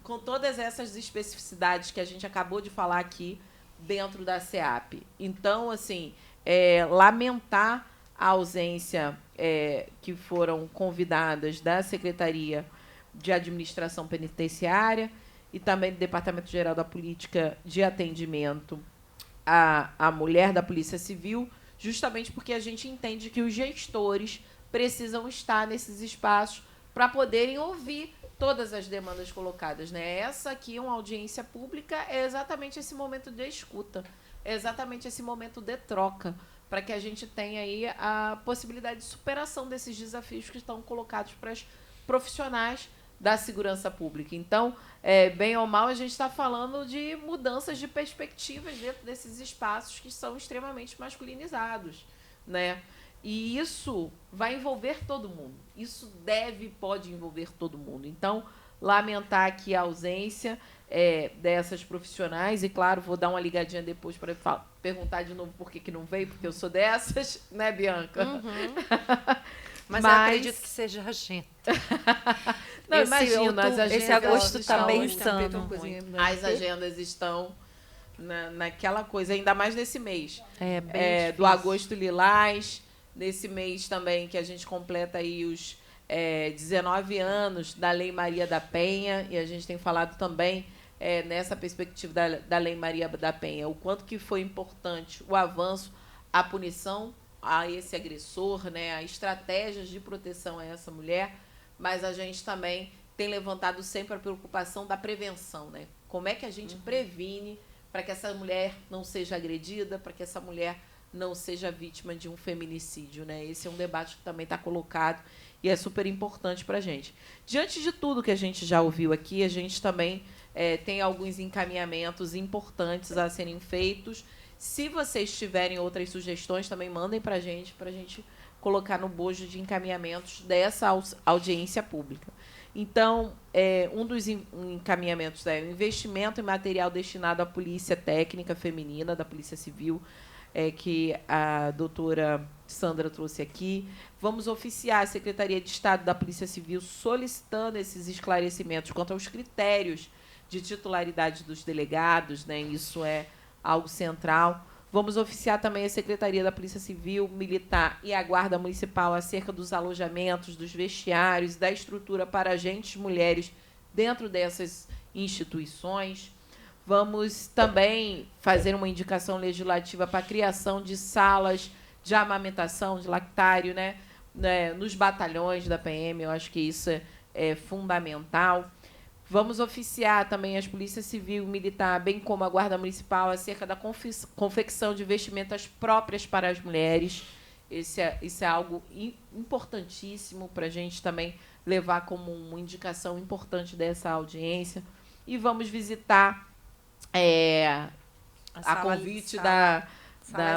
com todas essas especificidades que a gente acabou de falar aqui dentro da SEAP. Então, assim, lamentar a ausência que foram convidadas da Secretaria de Administração Penitenciária e também do Departamento Geral da Política de Atendimento à Mulher da Polícia Civil, justamente porque a gente entende que os gestores precisam estar nesses espaços para poderem ouvir todas as demandas colocadas, né? Essa aqui, uma audiência pública, é exatamente esse momento de escuta, é exatamente esse momento de troca, para que a gente tenha aí a possibilidade de superação desses desafios que estão colocados para as profissionais da segurança pública. Então, bem ou mal, a gente está falando de mudanças de perspectivas dentro desses espaços que são extremamente masculinizados, né? E isso vai envolver todo mundo. Isso pode envolver todo mundo. Então, lamentar aqui a ausência dessas profissionais. E, claro, vou dar uma ligadinha depois para perguntar de novo por que não veio, porque eu sou dessas, né, Bianca? Uhum. Mas eu acredito que seja agenda. Não, imagina, esse agosto está bem insano. As agendas estão naquela coisa, ainda mais nesse mês. Bem do Agosto Lilás, nesse mês também que a gente completa aí os 19 anos da Lei Maria da Penha, e a gente tem falado também nessa perspectiva da Lei Maria da Penha, o quanto que foi importante o avanço, a punição a esse agressor, né, a estratégias de proteção a essa mulher, mas a gente também tem levantado sempre a preocupação da prevenção, né? Como é que a gente previne para que essa mulher não seja agredida, para que essa mulher não seja vítima de um feminicídio, né? Esse é um debate que também está colocado e é super importante para a gente. Diante de tudo que a gente já ouviu aqui, a gente também tem alguns encaminhamentos importantes a serem feitos. Se vocês tiverem outras sugestões, também mandem para a gente colocar no bojo de encaminhamentos dessa audiência pública. Então, um dos encaminhamentos é o investimento em material destinado à Polícia Técnica Feminina, da Polícia Civil, que a doutora Sandra trouxe aqui. Vamos oficiar a Secretaria de Estado da Polícia Civil solicitando esses esclarecimentos quanto aos critérios de titularidade dos delegados, né? Isso é algo central. Vamos oficiar também a Secretaria da Polícia Civil, Militar e a Guarda Municipal acerca dos alojamentos, dos vestiários, da estrutura para agentes mulheres dentro dessas instituições. Vamos também fazer uma indicação legislativa para a criação de salas de amamentação, de lactário, né, nos batalhões da PM. Eu acho que isso é fundamental. Vamos oficiar também as Polícias Civil e Militar, bem como a Guarda Municipal, acerca da confecção de vestimentas próprias para as mulheres. Isso é algo importantíssimo para a gente também levar como uma indicação importante dessa audiência. E vamos visitar, a convite da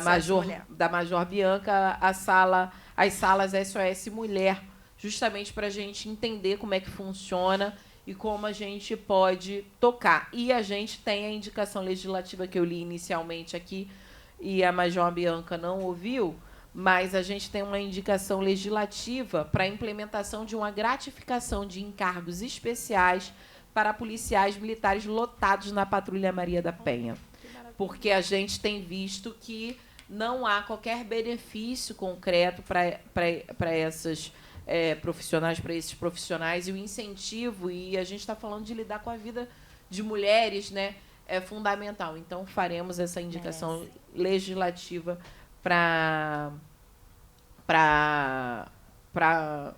Major Bianca, as salas SOS Mulher, justamente para a gente entender como é que funciona e como a gente pode tocar. E a gente tem a indicação legislativa que eu li inicialmente aqui, e a Major Bianca não ouviu, mas a gente tem uma indicação legislativa para a implementação de uma gratificação de encargos especiais para policiais militares lotados na Patrulha Maria da Penha. Porque a gente tem visto que não há qualquer benefício concreto para essas profissionais para esses profissionais, e o incentivo, e a gente está falando de lidar com a vida de mulheres, né, é fundamental. Então, faremos essa indicação legislativa para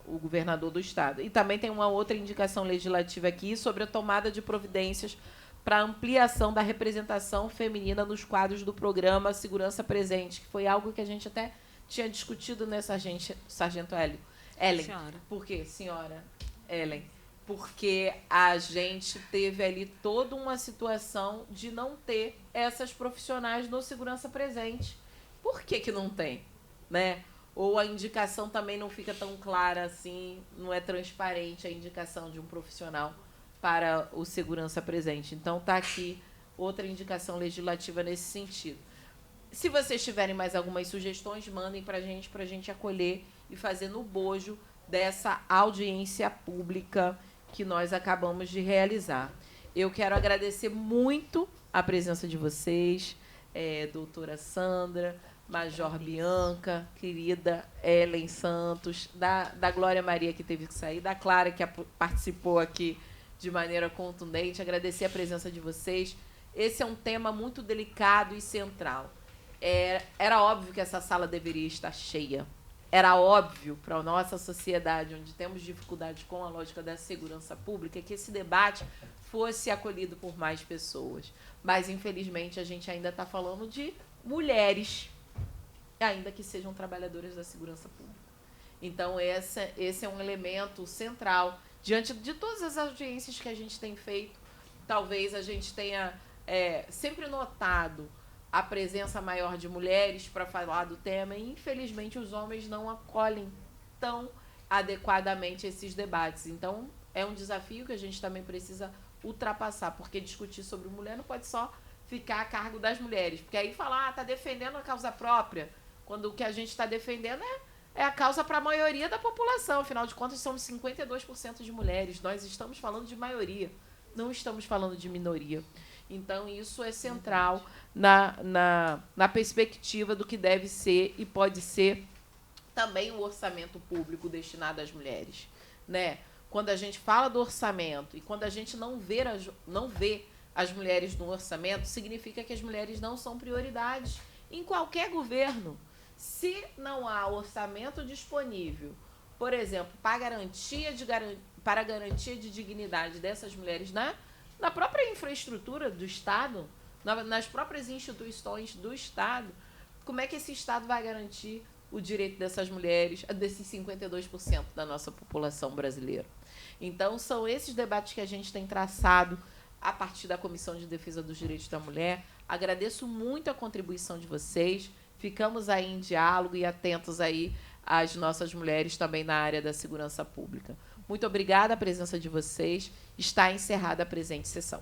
o governador do estado. E também tem uma outra indicação legislativa aqui sobre a tomada de providências para a ampliação da representação feminina nos quadros do programa Segurança Presente, que foi algo que a gente até tinha discutido, né, Sargento Ellen? Senhora. Por quê, senhora Ellen? Porque a gente teve ali toda uma situação de não ter essas profissionais no Segurança Presente. Por que não tem, né? Ou a indicação também não fica tão clara assim, não é transparente a indicação de um profissional para o Segurança Presente. Então, está aqui outra indicação legislativa nesse sentido. Se vocês tiverem mais algumas sugestões, mandem para a gente acolher e fazer no bojo dessa audiência pública que nós acabamos de realizar. Eu quero agradecer muito a presença de vocês, doutora Sandra, Major Bianca, querida Ellen Santos, da Glória Maria, que teve que sair, da Clara, que participou aqui de maneira contundente. Agradecer a presença de vocês. Esse é um tema muito delicado e central. Era óbvio que essa sala deveria estar cheia. Era óbvio para a nossa sociedade, onde temos dificuldades com a lógica da segurança pública, que esse debate fosse acolhido por mais pessoas. Mas, infelizmente, a gente ainda está falando de mulheres, ainda que sejam trabalhadoras da segurança pública. Então, esse é um elemento central. Diante de todas as audiências que a gente tem feito, talvez a gente tenha sempre notado a presença maior de mulheres para falar do tema, e, infelizmente, os homens não acolhem tão adequadamente esses debates. Então, é um desafio que a gente também precisa ultrapassar, porque discutir sobre mulher não pode só ficar a cargo das mulheres, porque aí falar, está defendendo a causa própria, quando o que a gente está defendendo é a causa para a maioria da população. Afinal de contas, somos 52% de mulheres. Nós estamos falando de maioria, não estamos falando de minoria. Então, isso é central na perspectiva do que deve ser e pode ser também o orçamento público destinado às mulheres, né? Quando a gente fala do orçamento e quando a gente não vê as mulheres no orçamento, significa que as mulheres não são prioridades em qualquer governo. Se não há orçamento disponível, por exemplo, para a garantia de dignidade dessas mulheres na própria infraestrutura do Estado, nas próprias instituições do Estado, como é que esse Estado vai garantir o direito dessas mulheres, desses 52% da nossa população brasileira? Então, são esses debates que a gente tem traçado a partir da Comissão de Defesa dos Direitos da Mulher. Agradeço muito a contribuição de vocês. Ficamos aí em diálogo e atentos aí às nossas mulheres também na área da segurança pública. Muito obrigada a presença de vocês. Está encerrada a presente sessão.